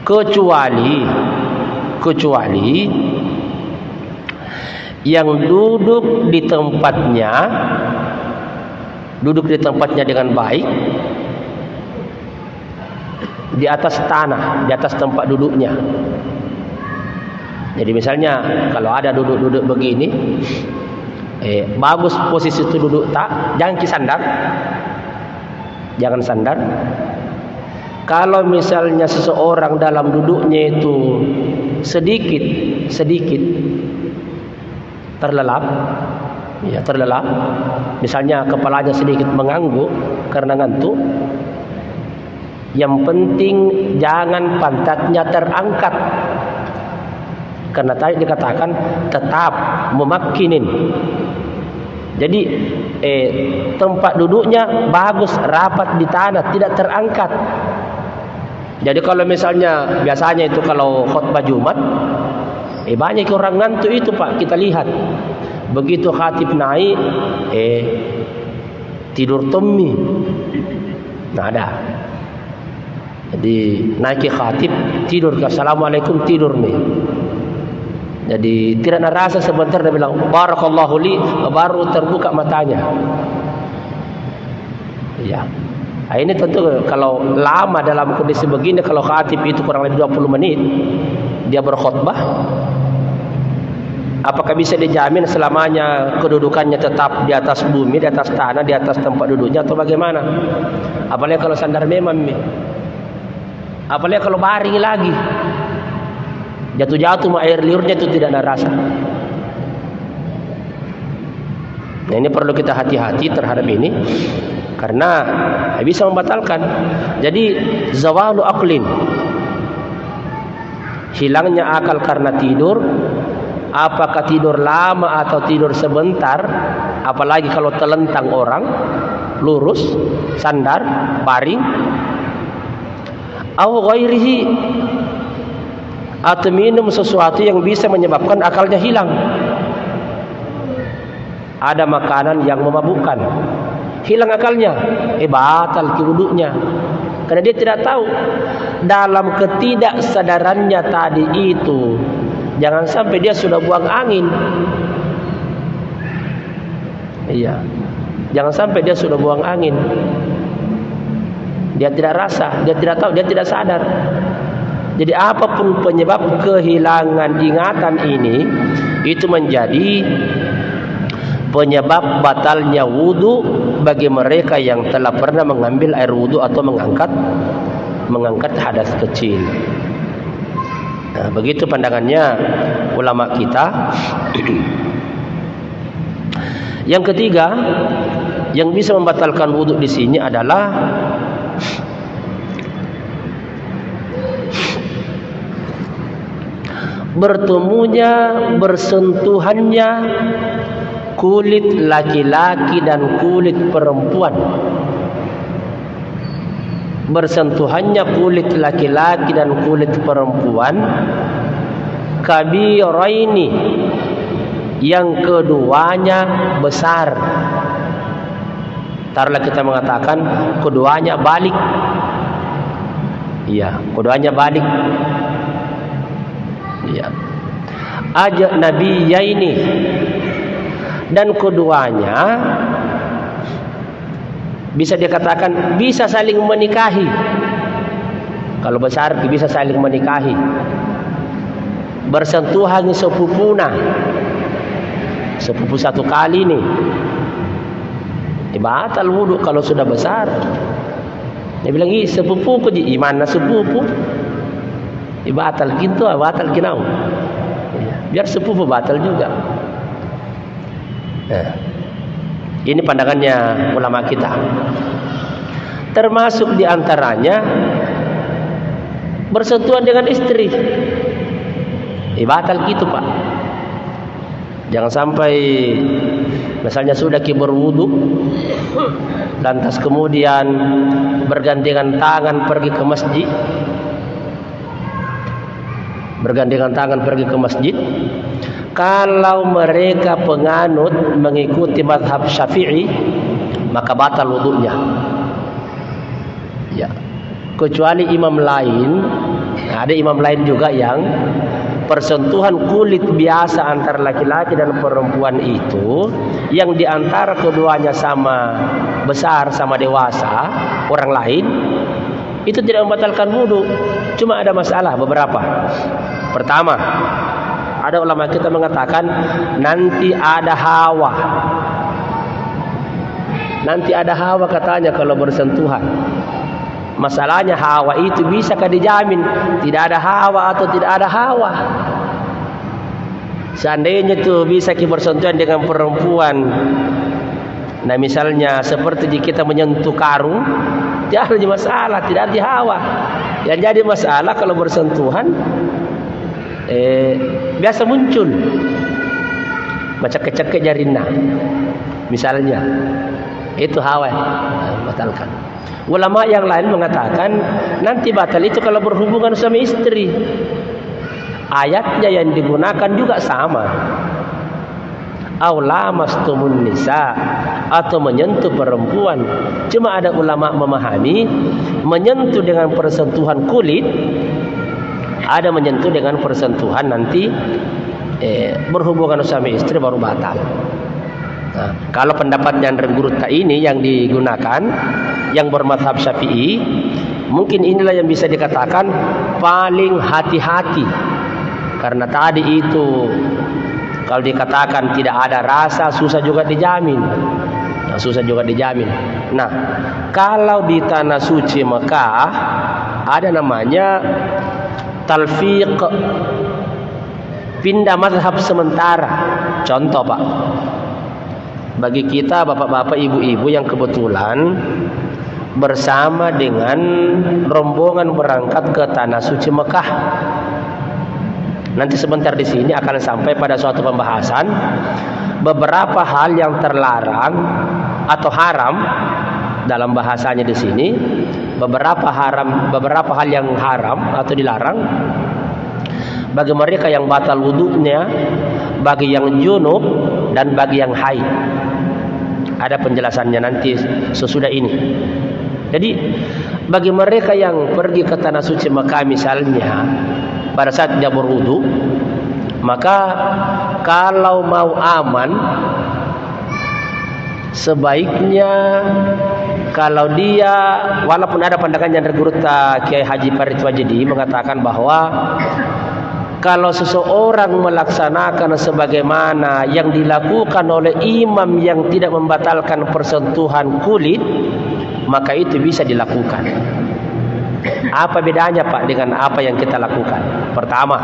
kecuali yang duduk di tempatnya dengan baik, di atas tanah, di atas tempat duduknya. Jadi misalnya kalau ada duduk begini, bagus posisi itu duduk, jangan sandar. Kalau misalnya seseorang dalam duduknya itu sedikit terlelap, misalnya kepalanya sedikit mengangguk karena ngantuk, yang penting jangan pantatnya terangkat, karena tadi dikatakan tetap memakkinin. Jadi tempat duduknya bagus, rapat di tanah, tidak terangkat. Jadi kalau misalnya biasanya itu kalau khutbah Jumat, banyak orang ngantuk itu Pak, kita lihat. Begitu khatib naik, tidur temmi. Nah ada. Jadi naik khatib, tidur, assalamualaikum, tidur nih. Jadi tidak rasa, sebentar dia bilang barakallahu li, baru terbuka matanya. Ya. Nah, ini tentu kalau lama dalam kondisi begini, kalau khatib itu kurang lebih 20 menit dia berkhutbah, apakah bisa dijamin selamanya kedudukannya tetap di atas bumi, di atas tanah, di atas tempat duduknya, atau bagaimana? Apalagi kalau sandar memang, apalagi kalau baring lagi, jatuh-jatuh air liurnya itu tidak ada rasa. Nah, ini perlu kita hati-hati terhadap ini, karena bisa membatalkan. Jadi zawalu aqlin, hilangnya akal karena tidur, apakah tidur lama atau tidur sebentar, apalagi kalau telentang orang, lurus, sandar, baring, atau ghairihi, atau minum sesuatu yang bisa menyebabkan akalnya hilang. Ada makanan yang memabukkan, hilang akalnya, batal wudunya. Karena dia tidak tahu. Dalam ketidaksadarannya tadi itu, jangan sampai dia sudah buang angin. Iya, jangan sampai dia sudah buang angin. Dia tidak rasa, dia tidak tahu, dia tidak sadar. Jadi apapun penyebab kehilangan ingatan ini, itu menjadi penyebab batalnya wudu bagi mereka yang telah pernah mengambil air wudu atau mengangkat hadas kecil. Nah, begitu pandangannya ulama kita. Yang ketiga, yang bisa membatalkan wudu di sini adalah bersentuhannya kulit laki-laki dan kulit perempuan. Bersentuhannya kulit laki-laki dan kulit perempuan kabiraini, yang keduanya besar. Taruhlah kita mengatakan keduanya balik. Iya, keduanya balik. Iya. Ajnabiyaini, dan keduanya bisa dikatakan bisa saling menikahi. Kalau besar bisa saling menikahi. Bersentuhan sepupuna, sepupu satu kali nih, batal wudu kalau sudah besar. Dia bilang, sepupuku di mana sepupu? Batal gitu, batal kinau. Biar sepupu batal juga. Nah, ini pandangannya ulama kita. Termasuk diantaranya bersentuhan dengan istri. Batal gitu, Pak. Jangan sampai misalnya sudah berwudu, lantas kemudian bergandengan tangan pergi ke masjid. Bergandengan tangan pergi ke masjid. Kalau mereka penganut mengikuti mazhab Syafi'i, maka batal wudunya. Ya. Kecuali imam lain, ada imam lain juga yang persentuhan kulit biasa antara laki-laki dan perempuan itu, yang diantara keduanya sama besar, sama dewasa, orang lain, itu tidak membatalkan wudu. Cuma ada masalah beberapa. Pertama, ada ulama kita mengatakan nanti ada hawa. Nanti ada hawa katanya kalau bersentuhan. Masalahnya hawa itu bisakah dijamin tidak ada hawa atau tidak ada hawa? Seandainya itu bisa bersentuhan dengan perempuan, nah misalnya seperti kita menyentuh karung, tidak ada masalah, tidak ada hawa. Yang jadi masalah kalau bersentuhan biasa muncul cekek-cekek jarina, misalnya itu hawa, batalkan. Ulama yang lain mengatakan nanti batal itu kalau berhubungan suami istri. Ayatnya yang digunakan juga sama. Aw lamastumun nisa, atau menyentuh perempuan. Cuma ada ulama memahami menyentuh dengan persentuhan kulit, ada menyentuh dengan persentuhan nanti berhubungan suami istri baru batal. Nah, kalau pendapat yang Rengguruta ini yang digunakan, yang bermadzhab Syafi'i, mungkin inilah yang bisa dikatakan paling hati-hati. Karena tadi itu kalau dikatakan tidak ada rasa, susah juga dijamin. Nah, susah juga dijamin. Nah, kalau di tanah suci Mekah ada namanya talfiq, pindah mazhab sementara. Contoh, Pak, bagi kita bapak-bapak, ibu-ibu yang kebetulan bersama dengan rombongan berangkat ke tanah suci Mekah, nanti sebentar di sini akan sampai pada suatu pembahasan beberapa hal yang terlarang atau haram dalam bahasanya di sini, beberapa hal yang haram atau dilarang bagi mereka yang batal wudunya, bagi yang junub dan bagi yang haid. Ada penjelasannya nanti sesudah ini. Jadi bagi mereka yang pergi ke tanah suci Mekah misalnya pada saat dia berwudu, maka kalau mau aman sebaiknya kalau dia, walaupun ada pandangan yang guru Kiai Haji Farid Wajidi mengatakan bahwa kalau seseorang melaksanakan sebagaimana yang dilakukan oleh imam yang tidak membatalkan persentuhan kulit, maka itu bisa dilakukan. Apa bedanya Pak dengan apa yang kita lakukan? Pertama,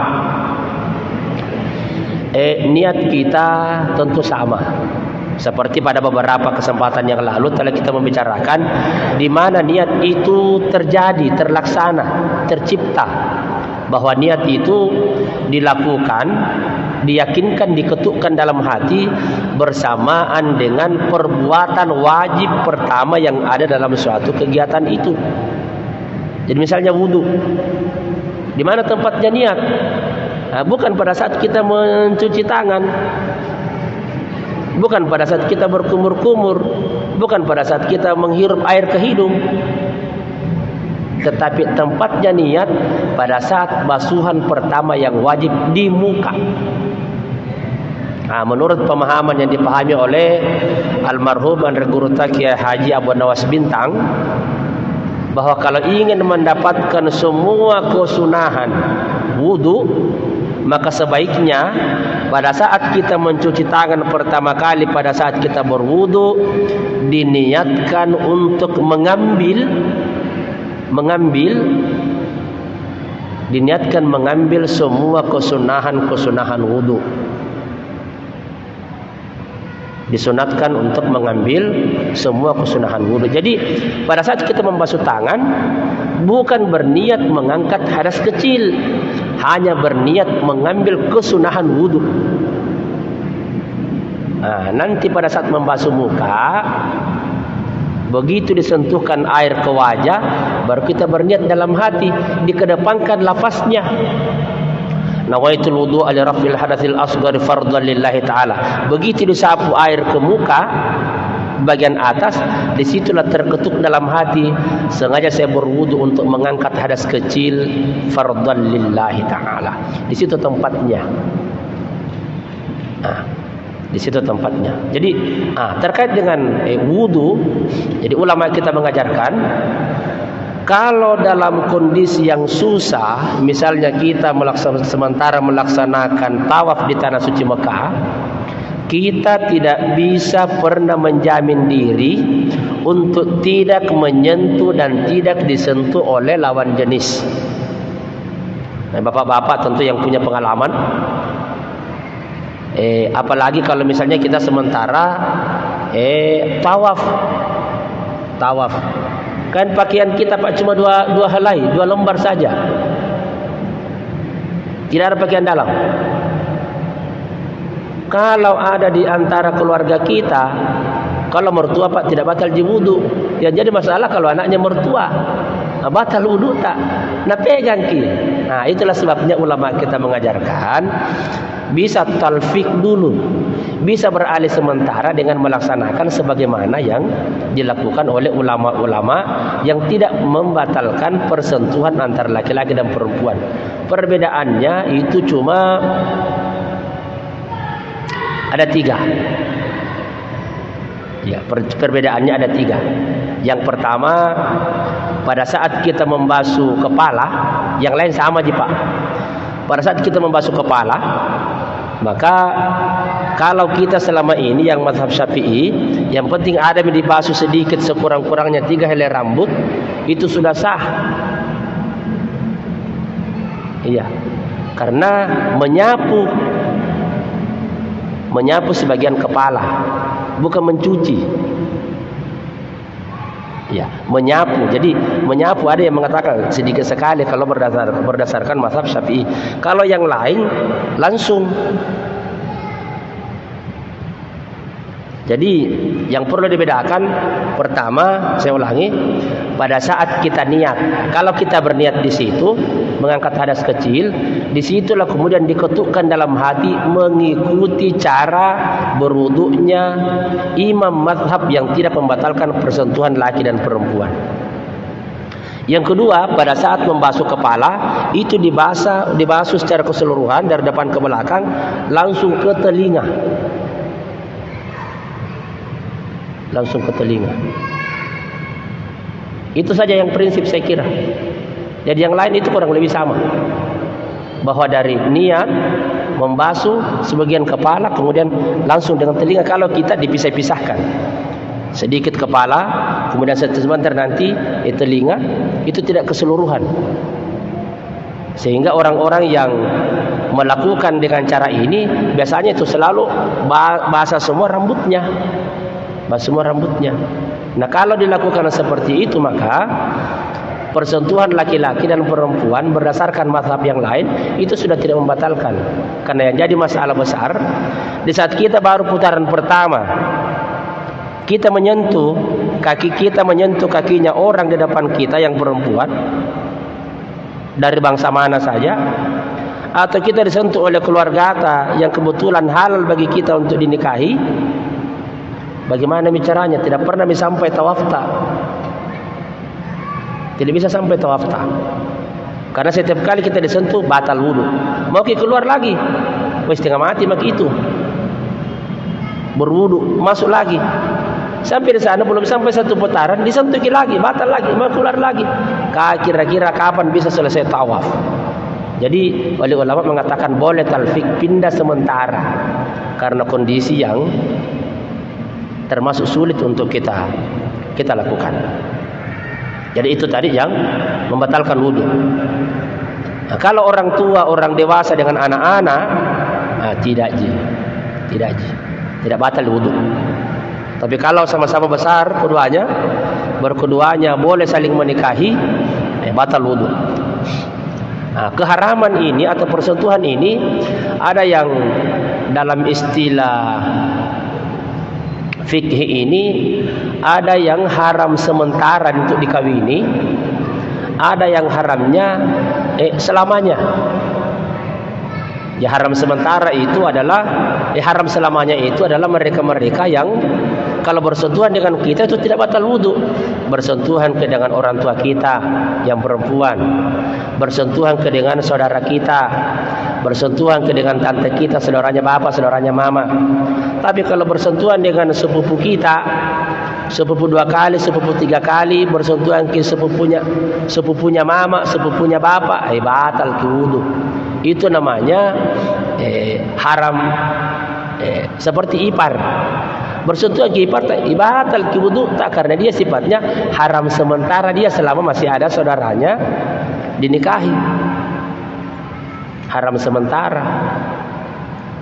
niat kita tentu sama. Seperti pada beberapa kesempatan yang lalu telah kita membicarakan di mana niat itu terjadi, terlaksana, tercipta. Bahwa niat itu dilakukan, diyakinkan, diketukkan dalam hati bersamaan dengan perbuatan wajib pertama yang ada dalam suatu kegiatan itu. Jadi misalnya wudu, di mana tempatnya niat? Nah, bukan pada saat kita mencuci tangan, bukan pada saat kita berkumur-kumur, bukan pada saat kita menghirup air ke hidung, tetapi tempatnya niat pada saat basuhan pertama yang wajib di muka. Nah, menurut pemahaman yang dipahami oleh almarhum Guru Kiai Haji Abu Nawas Bintang, bahwa kalau ingin mendapatkan semua kesunahan wudu, maka sebaiknya pada saat kita mencuci tangan pertama kali, pada saat kita berwudu, diniatkan untuk diniatkan mengambil semua kesunahan wudu. Disunatkan untuk mengambil semua kesunahan wudu. Jadi pada saat kita membasuh tangan, bukan berniat mengangkat hadas kecil, hanya berniat mengambil kesunahan wudu. Nah, nanti pada saat membasuh muka, begitu disentuhkan air ke wajah, baru kita berniat dalam hati, dikedepankan lafaznya, nawaitul wudu'a li raf'il hadatsil asghar fardhan lillahi ta'ala. Begitu disapu air ke muka bagian atas, disitulah terketuk dalam hati, sengaja saya berwudu untuk mengangkat hadas kecil fardhan lillahi ta'ala. Di situ tempatnya. Nah, di situ tempatnya. Jadi terkait dengan wudu, jadi ulama kita mengajarkan kalau dalam kondisi yang susah, misalnya kita sementara melaksanakan tawaf di tanah suci Mekah, kita tidak bisa pernah menjamin diri untuk tidak menyentuh dan tidak disentuh oleh lawan jenis. Nah, bapak-bapak tentu yang punya pengalaman, apalagi kalau misalnya kita sementara tawaf, kan pakaian kita Pak cuma dua helai, 2 lembar saja, tidak ada pakaian dalam. Kalau ada di antara keluarga kita, kalau mertua Pak tidak batal wudu, ya jadi masalah kalau anaknya mertua, batal wudu tak, nah pegang ki. Nah, itulah sebabnya ulama kita mengajarkan bisa talfik dulu, bisa beralih sementara dengan melaksanakan sebagaimana yang dilakukan oleh ulama-ulama yang tidak membatalkan persentuhan antara laki-laki dan perempuan. Perbedaannya itu cuma ada 3. Ya, perbedaannya ada 3. Yang pertama, pada saat kita membasuh kepala, yang lain sama aja Pak. Pada saat kita membasuh kepala, maka kalau kita selama ini yang mazhab Syafi'i, yang penting ada yang dibasuh sedikit sekurang-kurangnya 3 helai rambut, itu sudah sah. Iya, karena menyapu sebagian kepala, bukan mencuci. Ya, menyapu. Jadi menyapu ada yang mengatakan sedikit sekali kalau berdasarkan mazhab Syafi'i. Kalau yang lain langsung. Jadi yang perlu dibedakan, pertama saya ulangi, pada saat kita niat. Kalau kita berniat di situ mengangkat hadas kecil, disitulah kemudian diketukkan dalam hati mengikuti cara berwuduknya imam mazhab yang tidak membatalkan persentuhan laki dan perempuan. Yang kedua, pada saat membasuh kepala itu dibasuh secara keseluruhan dari depan ke belakang langsung ke telinga. Langsung ke telinga. Itu saja yang prinsip saya kira. Jadi yang lain itu kurang lebih sama. Bahwa dari niat membasuh sebagian kepala kemudian langsung dengan telinga. Kalau kita dipisah-pisahkan, sedikit kepala kemudian sebentar nanti telinga, itu tidak keseluruhan. Sehingga orang-orang yang melakukan dengan cara ini biasanya itu selalu basah semua rambutnya. Nah, kalau dilakukan seperti itu maka persentuhan laki-laki dan perempuan berdasarkan mazhab yang lain itu sudah tidak membatalkan. Karena yang jadi masalah besar di saat kita baru putaran pertama kita menyentuh kakinya orang di depan kita yang perempuan dari bangsa mana saja, atau kita disentuh oleh keluarga yang kebetulan halal bagi kita untuk dinikahi, bagaimana bicaranya? Tidak pernah sampai tawafta. Tidak bisa sampai tawafta. Karena setiap kali kita disentuh batal wudu. Mau keluar lagi, wis setengah mati mak itu. Berwudu, masuk lagi. Sampai di sana belum sampai satu putaran disentuh lagi, batal lagi, mau keluar lagi. Kira-kira kapan bisa selesai tawaf? Jadi oleh ulama mengatakan boleh talfik, pindah sementara karena kondisi yang termasuk sulit untuk kita lakukan. Jadi itu tadi yang membatalkan wudu. Nah, kalau orang tua, orang dewasa dengan anak-anak, tidak batal wudu. Tapi kalau sama-sama besar keduanya boleh saling menikahi, batal wudu. Nah, keharaman ini atau persentuhan ini ada yang dalam istilah fikih ini ada yang haram sementara untuk dikawini, ada yang haramnya selamanya. Ya, haram sementara itu adalah haram selamanya itu adalah mereka-mereka yang kalau bersentuhan dengan kita itu tidak batal wudu. Bersentuhan dengan orang tua kita yang perempuan, bersentuhan dengan saudara kita, bersentuhan dengan tante kita, saudaranya bapak, saudaranya mama. Tapi kalau bersentuhan dengan sepupu kita, sepupu 2 kali, sepupu 3 kali, bersentuhan ke sepupunya mama, sepupunya bapak, batal ke wudu. Itu namanya haram, seperti ipar. Bersentuhan ke ipar batal ke wudu tak, karena dia sifatnya haram sementara, dia selama masih ada saudaranya dinikahi. Haram sementara.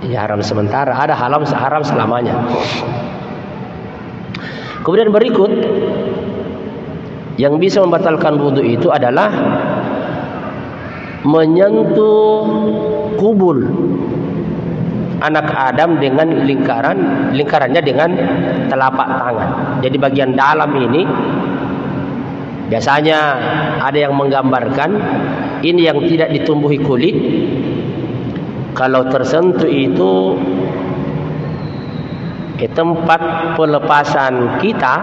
Ya, haram sementara, ada haram selamanya. Kemudian berikut yang bisa membatalkan wudu itu adalah menyentuh kubul anak Adam dengan lingkarannya dengan telapak tangan. Jadi bagian dalam ini biasanya ada yang menggambarkan ini yang tidak ditumbuhi kulit. Kalau tersentuh itu tempat pelepasan kita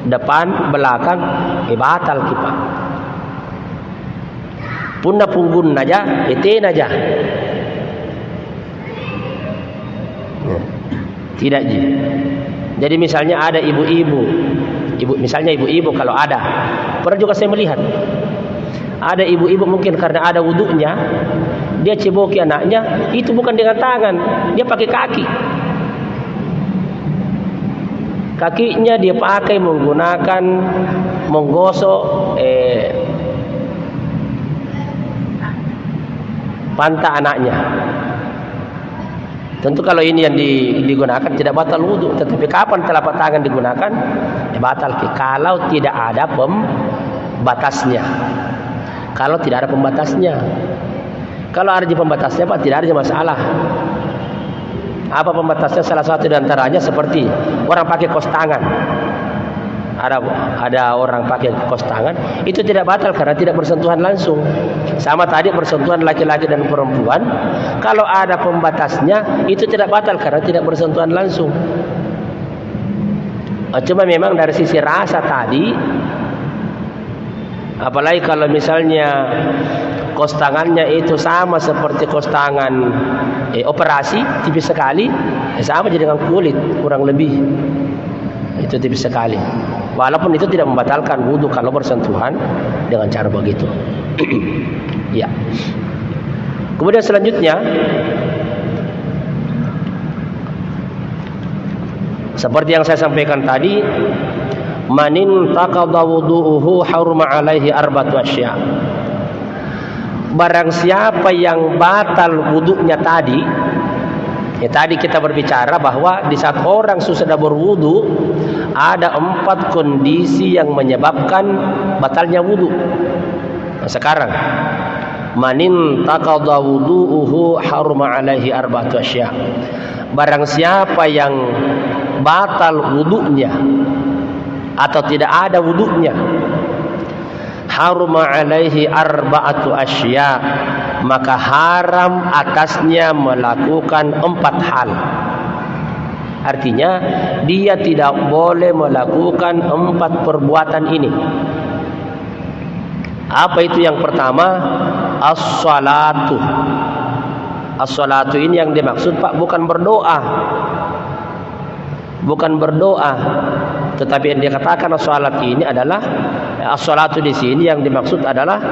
depan belakang batal kita. Punna punggun aja, eten aja. Tidak. Jadi misalnya ada ibu-ibu kalau ada, pernah juga saya melihat ada ibu-ibu mungkin karena ada wudunya, dia ceboki anaknya, itu bukan dengan tangan, dia pakai kaki. Kakinya dia pakai menggunakan menggosok pantat anaknya. Tentu kalau ini yang digunakan tidak batal wudu, tetapi kapan telapak tangan digunakan? Ya batal kalau tidak ada pembatasnya. Kalau tidak ada pembatasnya. Kalau ada pembatasnya Pak, tidak ada masalah. Apa pembatasnya? Salah satu di antaranya seperti orang pakai kos tangan. Ada orang pakai kos tangan, itu tidak batal karena tidak bersentuhan langsung. Sama tadi bersentuhan laki-laki dan perempuan, kalau ada pembatasnya itu tidak batal karena tidak bersentuhan langsung. Cuma memang dari sisi rasa tadi, apalagi kalau misalnya kos tangannya itu sama seperti kos tangan operasi, tipis sekali, sama jadi dengan kulit kurang lebih, itu tipis sekali. Walaupun itu tidak membatalkan wudu kalau bersentuhan dengan cara begitu. Ya. Kemudian selanjutnya, seperti yang saya sampaikan tadi, manin taqadha wudu'uhu haruma alaihi arba'atu asya. Barang siapa yang batal wudunya tadi, ya tadi kita berbicara bahwa di saat orang sudah berwudu ada 4 kondisi yang menyebabkan batalnya wudu. Nah, sekarang manin taqadha wudu'uhu haruma alaihi arba'atu asya. Barang siapa yang batal wudunya atau tidak ada wudunya, haruma alaihi arba'atu asya, maka haram atasnya melakukan 4 hal. Artinya dia tidak boleh melakukan 4 perbuatan ini. Apa itu? Yang pertama, as-salatu. As-salatu ini yang dimaksud Pak bukan berdoa. Bukan berdoa, tetapi yang dikatakan as-salat ini adalah as-salatu di sini yang dimaksud adalah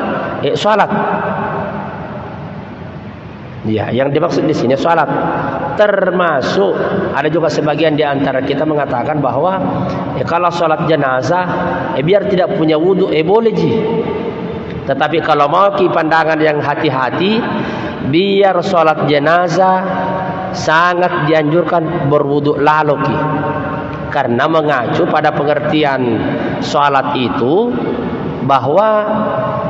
salat. Ya, yang dimaksud di sini salat. Termasuk ada juga sebagian di antara kita mengatakan bahwa kalau salat jenazah biar tidak punya wudu boleh ji. Tetapi kalau mau pandangan yang hati-hati, biar salat jenazah sangat dianjurkan berwudu lalu ki. Karena mengacu pada pengertian salat itu, bahwa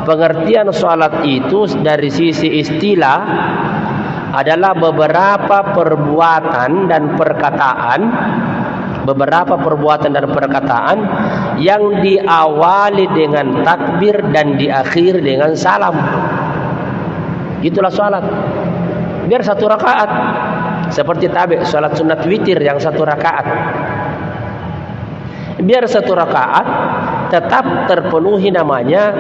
pengertian salat itu dari sisi istilah adalah beberapa perbuatan dan perkataan yang diawali dengan takbir dan diakhiri dengan salam. Itulah salat. Biar 1 rakaat, seperti tabi salat sunat witir yang 1 rakaat. Biar 1 rakaat tetap terpenuhi namanya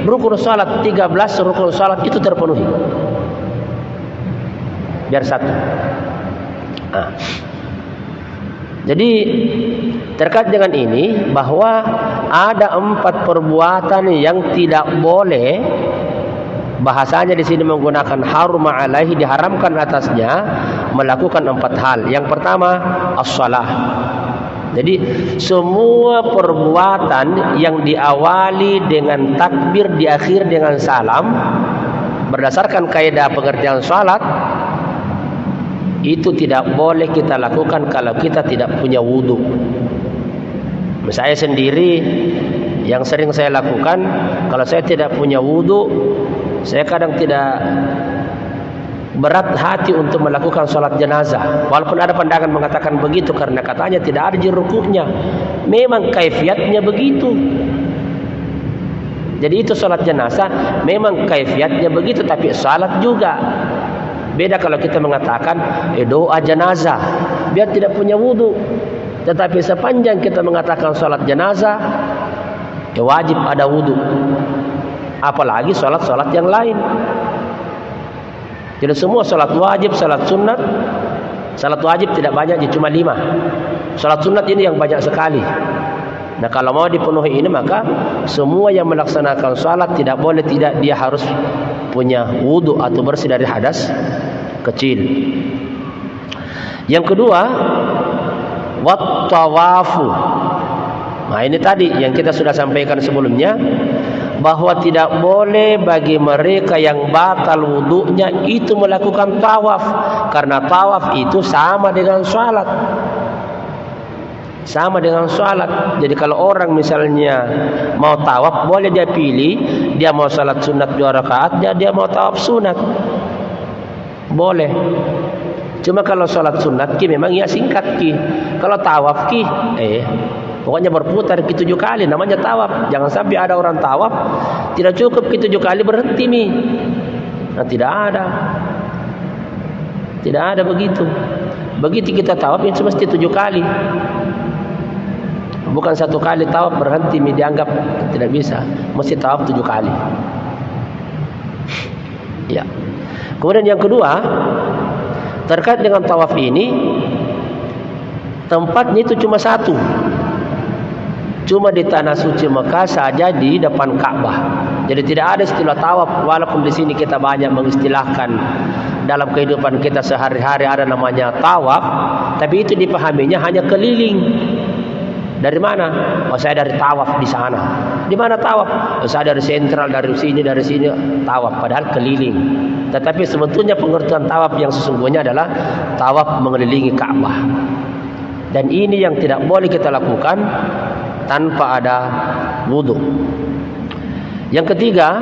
rukun salat, 13 rukun salat itu terpenuhi. Biar 1. Nah, jadi terkait dengan ini bahwa ada 4 perbuatan yang tidak boleh, bahasanya di sini menggunakan haruma alaihi, diharamkan atasnya melakukan 4 hal. Yang pertama as-shalah. Jadi semua perbuatan yang diawali dengan takbir, diakhir dengan salam, berdasarkan kaidah pengertian salat, itu tidak boleh kita lakukan kalau kita tidak punya wudu. Saya sendiri yang sering saya lakukan, kalau saya tidak punya wudu, saya kadang tidak berat hati untuk melakukan sholat jenazah. Walaupun ada pandangan mengatakan begitu karena katanya tidak ada rukuknya. Memang kaifiatnya begitu. Jadi itu sholat jenazah memang kaifiatnya begitu, tapi sholat juga. Beda kalau kita mengatakan doa jenazah biar tidak punya wudu. Tetapi sepanjang kita mengatakan sholat jenazah, wajib ada wudu. Apalagi sholat-sholat yang lain. Tidak semua sholat wajib, sholat sunat. Sholat wajib tidak banyak, cuma 5. Sholat sunat ini yang banyak sekali. Nah, kalau mau dipenuhi ini, maka semua yang melaksanakan sholat tidak boleh tidak dia harus punya wudu atau bersih dari hadas kecil. Yang kedua, wat tawafu. Nah, ini tadi yang kita sudah sampaikan sebelumnya, bahwa tidak boleh bagi mereka yang batal wudunya itu melakukan tawaf, karena tawaf itu sama dengan salat. Sama dengan salat. Jadi kalau orang misalnya mau tawaf, boleh dia pilih, dia mau salat sunat 2 rakaat, dia mau tawaf sunat. Boleh. Cuma kalau salat sunat ki memang ya singkat ki. Kalau tawaf ki pokoknya berputar ki 7 kali, namanya tawaf. Jangan sampai ada orang tawaf tidak cukup ki 7 kali berhenti nih. Nah, tidak ada. Tidak ada begitu. Begitu kita tawaf itu mesti 7 kali. Bukan 1 kali tawaf berhenti dianggap tidak bisa. Mesti tawaf 7 kali. Ya. Kemudian yang kedua, terkait dengan tawaf ini, tempatnya itu cuma satu. Cuma di tanah suci Mekah saja di depan Ka'bah. Jadi tidak ada istilah tawaf, walaupun di sini kita banyak mengistilahkan dalam kehidupan kita sehari-hari ada namanya tawaf, tapi itu dipahaminya hanya keliling. Dari mana? Oh, saya dari tawaf di sana. Di mana tawaf? Oh, saya dari sentral, dari sini tawaf. Padahal keliling. Tetapi sebetulnya pengertian tawaf yang sesungguhnya adalah tawaf mengelilingi Ka'bah. Dan ini yang tidak boleh kita lakukan tanpa ada wudu. Yang ketiga,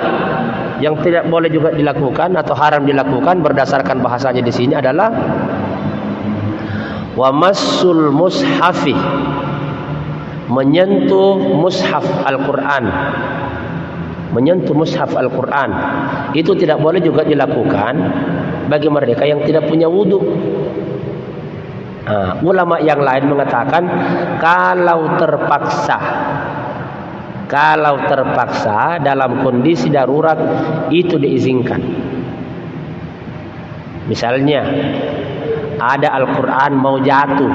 yang tidak boleh juga dilakukan atau haram dilakukan berdasarkan bahasanya di sini adalah wa massul mushafi, menyentuh mushaf Al-Quran. Menyentuh mushaf Al-Quran itu tidak boleh juga dilakukan bagi mereka yang tidak punya wudu. Ulama yang lain mengatakan kalau terpaksa dalam kondisi darurat itu diizinkan. Misalnya ada Al-Quran mau jatuh,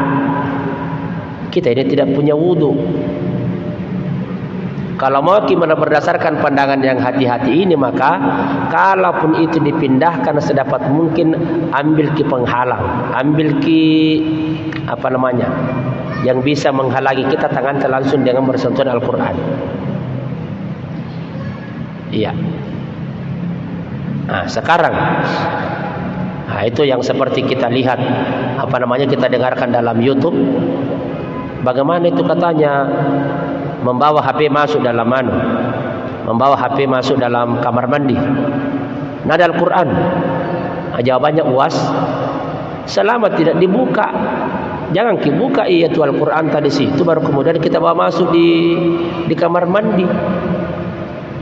kita ini tidak punya wudu. Kalau mau gimana berdasarkan pandangan yang hati-hati ini, maka kalaupun itu dipindahkan sedapat mungkin, ambil ki penghalang, ambil ki yang bisa menghalangi kita tangan langsung dengan bersentuhan Al-Quran. Iya. Nah, sekarang itu yang seperti kita lihat kita dengarkan dalam YouTube. Bagaimana itu katanya membawa HP masuk dalam membawa HP masuk dalam kamar mandi. Nada Al-Quran. Jawabannya UAS, selama tidak dibuka, jangan dibuka itu Al-Quran tadi situ baru kemudian kita bawa masuk di kamar mandi.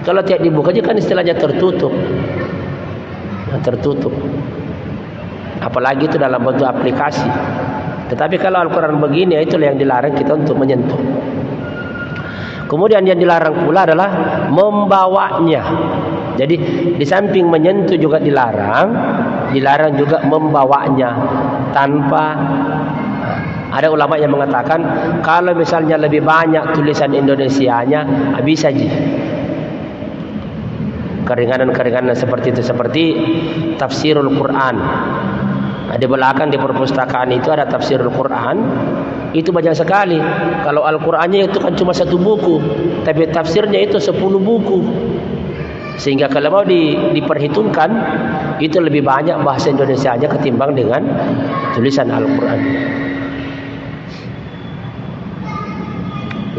Kalau tidak dibuka aja kan istilahnya tertutup. Tertutup. Apalagi itu dalam bentuk aplikasi. Tetapi kalau Al-Quran begini, itulah yang dilarang kita untuk menyentuh. Kemudian yang dilarang pula adalah membawanya. Jadi di samping menyentuh juga dilarang juga membawanya tanpa. Ada ulama yang mengatakan kalau misalnya lebih banyak tulisan Indonesianya, bisa aja. Keringanan-keringanan seperti itu, seperti tafsirul Quran. Di belakang di perpustakaan itu ada tafsirul Quran. Itu banyak sekali. Kalau Al-Qurannya itu kan cuma 1 buku, tapi tafsirnya itu 10 buku. Sehingga kalau mau diperhitungkan, itu lebih banyak bahasa Indonesianya ketimbang dengan tulisan Al-Quran.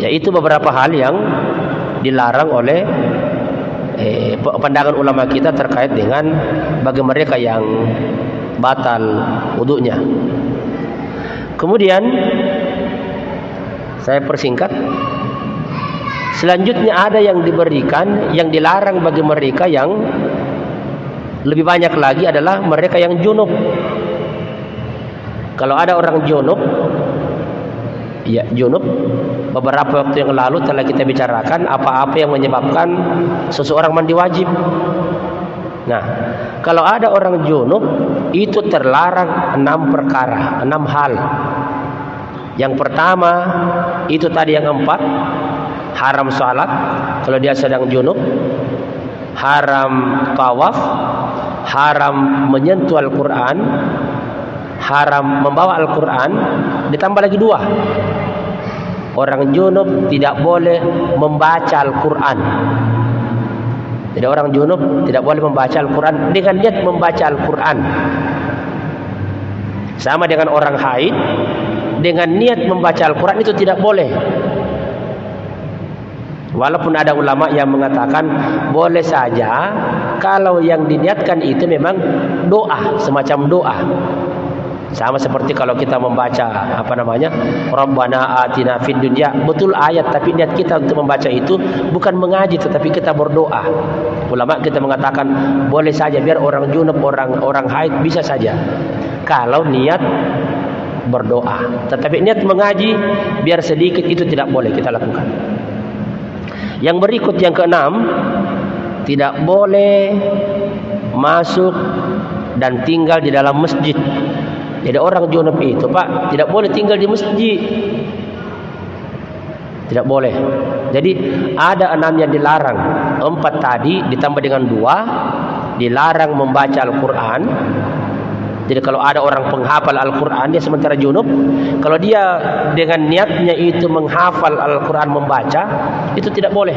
Ya, itu beberapa hal yang dilarang oleh pandangan ulama kita terkait dengan bagi mereka yang batal wudunya. Kemudian saya persingkat. Selanjutnya ada yang diberikan, yang dilarang bagi mereka yang lebih banyak lagi adalah mereka yang junub. Kalau ada orang junub, beberapa waktu yang lalu telah kita bicarakan apa-apa yang menyebabkan seseorang mandi wajib. Nah, kalau ada orang junub itu terlarang 6 perkara, 6 hal. Yang pertama itu tadi yang 4, haram salat kalau dia sedang junub, haram tawaf, haram menyentuh Al-Quran, haram membawa Al-Quran, ditambah lagi 2. Orang junub tidak boleh membaca Al-Quran. Jadi orang junub tidak boleh membaca Al-Quran dengan niat membaca Al-Quran. Sama dengan orang haid, dengan niat membaca Al-Quran itu tidak boleh. Walaupun ada ulama yang mengatakan boleh saja kalau yang diniatkan itu memang doa, semacam doa. Sama seperti kalau kita membaca Rabbana atina fid dunya, betul ayat, tapi niat kita untuk membaca itu bukan mengaji tetapi kita berdoa. Ulama kita mengatakan boleh saja, biar orang junub, orang haid bisa saja kalau niat berdoa. Tetapi niat mengaji biar sedikit itu tidak boleh kita lakukan. Yang berikut, yang keenam, tidak boleh masuk dan tinggal di dalam masjid. Jadi orang junub itu, Pak, tidak boleh tinggal di masjid. Tidak boleh. Jadi ada 6 yang dilarang. 4 tadi ditambah dengan 2, dilarang membaca Al-Quran. Jadi kalau ada orang penghafal Al-Quran, dia sementara junub, kalau dia dengan niatnya itu menghafal Al-Quran, membaca, itu tidak boleh.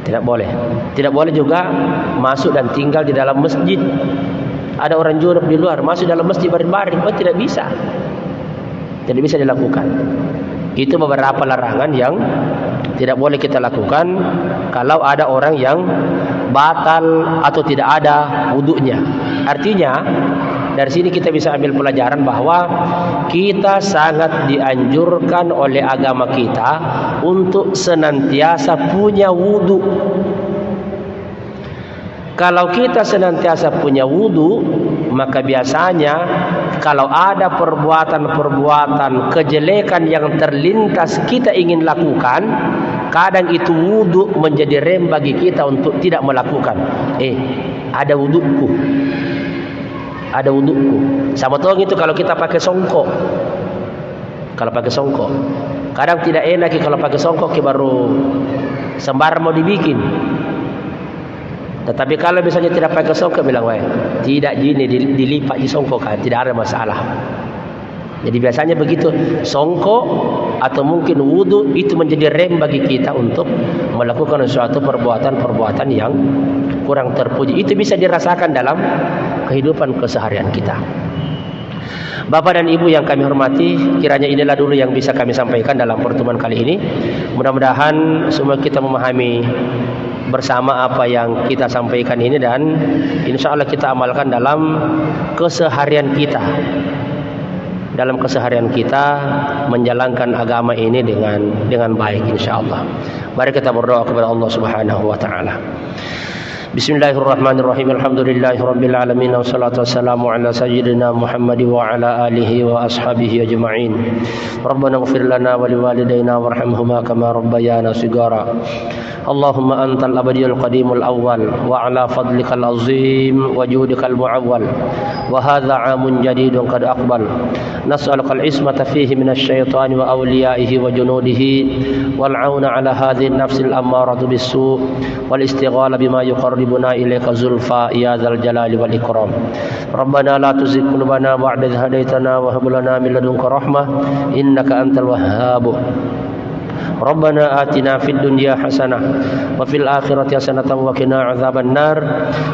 Tidak boleh. Tidak boleh juga masuk dan tinggal di dalam masjid. Ada orang junub di luar, masuk dalam masjid baring-baring, tidak bisa. Tidak bisa dilakukan. Itu beberapa larangan yang tidak boleh kita lakukan kalau ada orang yang batal atau tidak ada wudunya. Artinya dari sini kita bisa ambil pelajaran bahwa kita sangat dianjurkan oleh agama kita untuk senantiasa punya wudu. Kalau kita senantiasa punya wudu, maka biasanya kalau ada perbuatan-perbuatan kejelekan yang terlintas kita ingin lakukan, kadang itu wudu menjadi rem bagi kita untuk tidak melakukan. Ada wuduku. Ada wuduku. Sama tuh itu kalau kita pakai songkok. Kalau pakai songkok, kadang tidak enak kalau pakai songkok baru sembarang mau dibikin. Tetapi kalau misalnya tidak pakai songkok, bilang, tidak gini, dilipat di songkok kan, tidak ada masalah. Jadi biasanya begitu, songkok atau mungkin wudu itu menjadi rem bagi kita untuk melakukan suatu perbuatan-perbuatan yang kurang terpuji. Itu bisa dirasakan dalam kehidupan keseharian kita. Bapak dan Ibu yang kami hormati, kiranya inilah dulu yang bisa kami sampaikan dalam pertemuan kali ini. Mudah-mudahan semua kita memahami bersama apa yang kita sampaikan ini, dan insya Allah kita amalkan dalam keseharian kita. Dalam keseharian kita menjalankan agama ini dengan baik insya Allah. Mari kita berdoa kepada Allah Subhanahu wa taala. Bismillahirrahmanirrahim. Alhamdulillahirabbil alamin, wassalatu wassalamu ala sayyidina Muhammad wa ala alihi wa ashabihi ajma'in. Rabbana ighfir lana wa liwalidayna warhamhuma kama rabbayana shighara. Allahumma antal abadiyul qadimul awwal wa ala fadlikal azim wa judikal muawwal wa hadha 'amun jadidun qad aqbal. Nas'alukal ismata fihi minasy syaitani wa awliyaihi wa junudihi wal 'auna 'ala hadhihi an-nafsil ammaratu bis-su' wal istighala bima yuqarribuna ilaika zulfa ya dzal jalali wal ikram. Rabbana la tuzigh qulubana ba'da idh hadaitana wa hab lana min ladunka rahmah innaka antal wahhab. Rabbana atina fid dunya hasanah wa fil akhirati hasanatan wa qina adzabannar.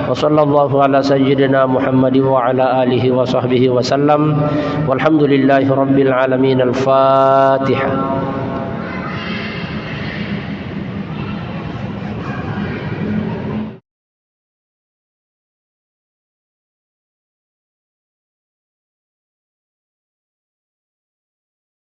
Wa sallallahu ala sayyidina Muhammad wa ala alihi wa sahbihi wa sallam. Walhamdulillahi rabbil alamin. Al-Fatihah.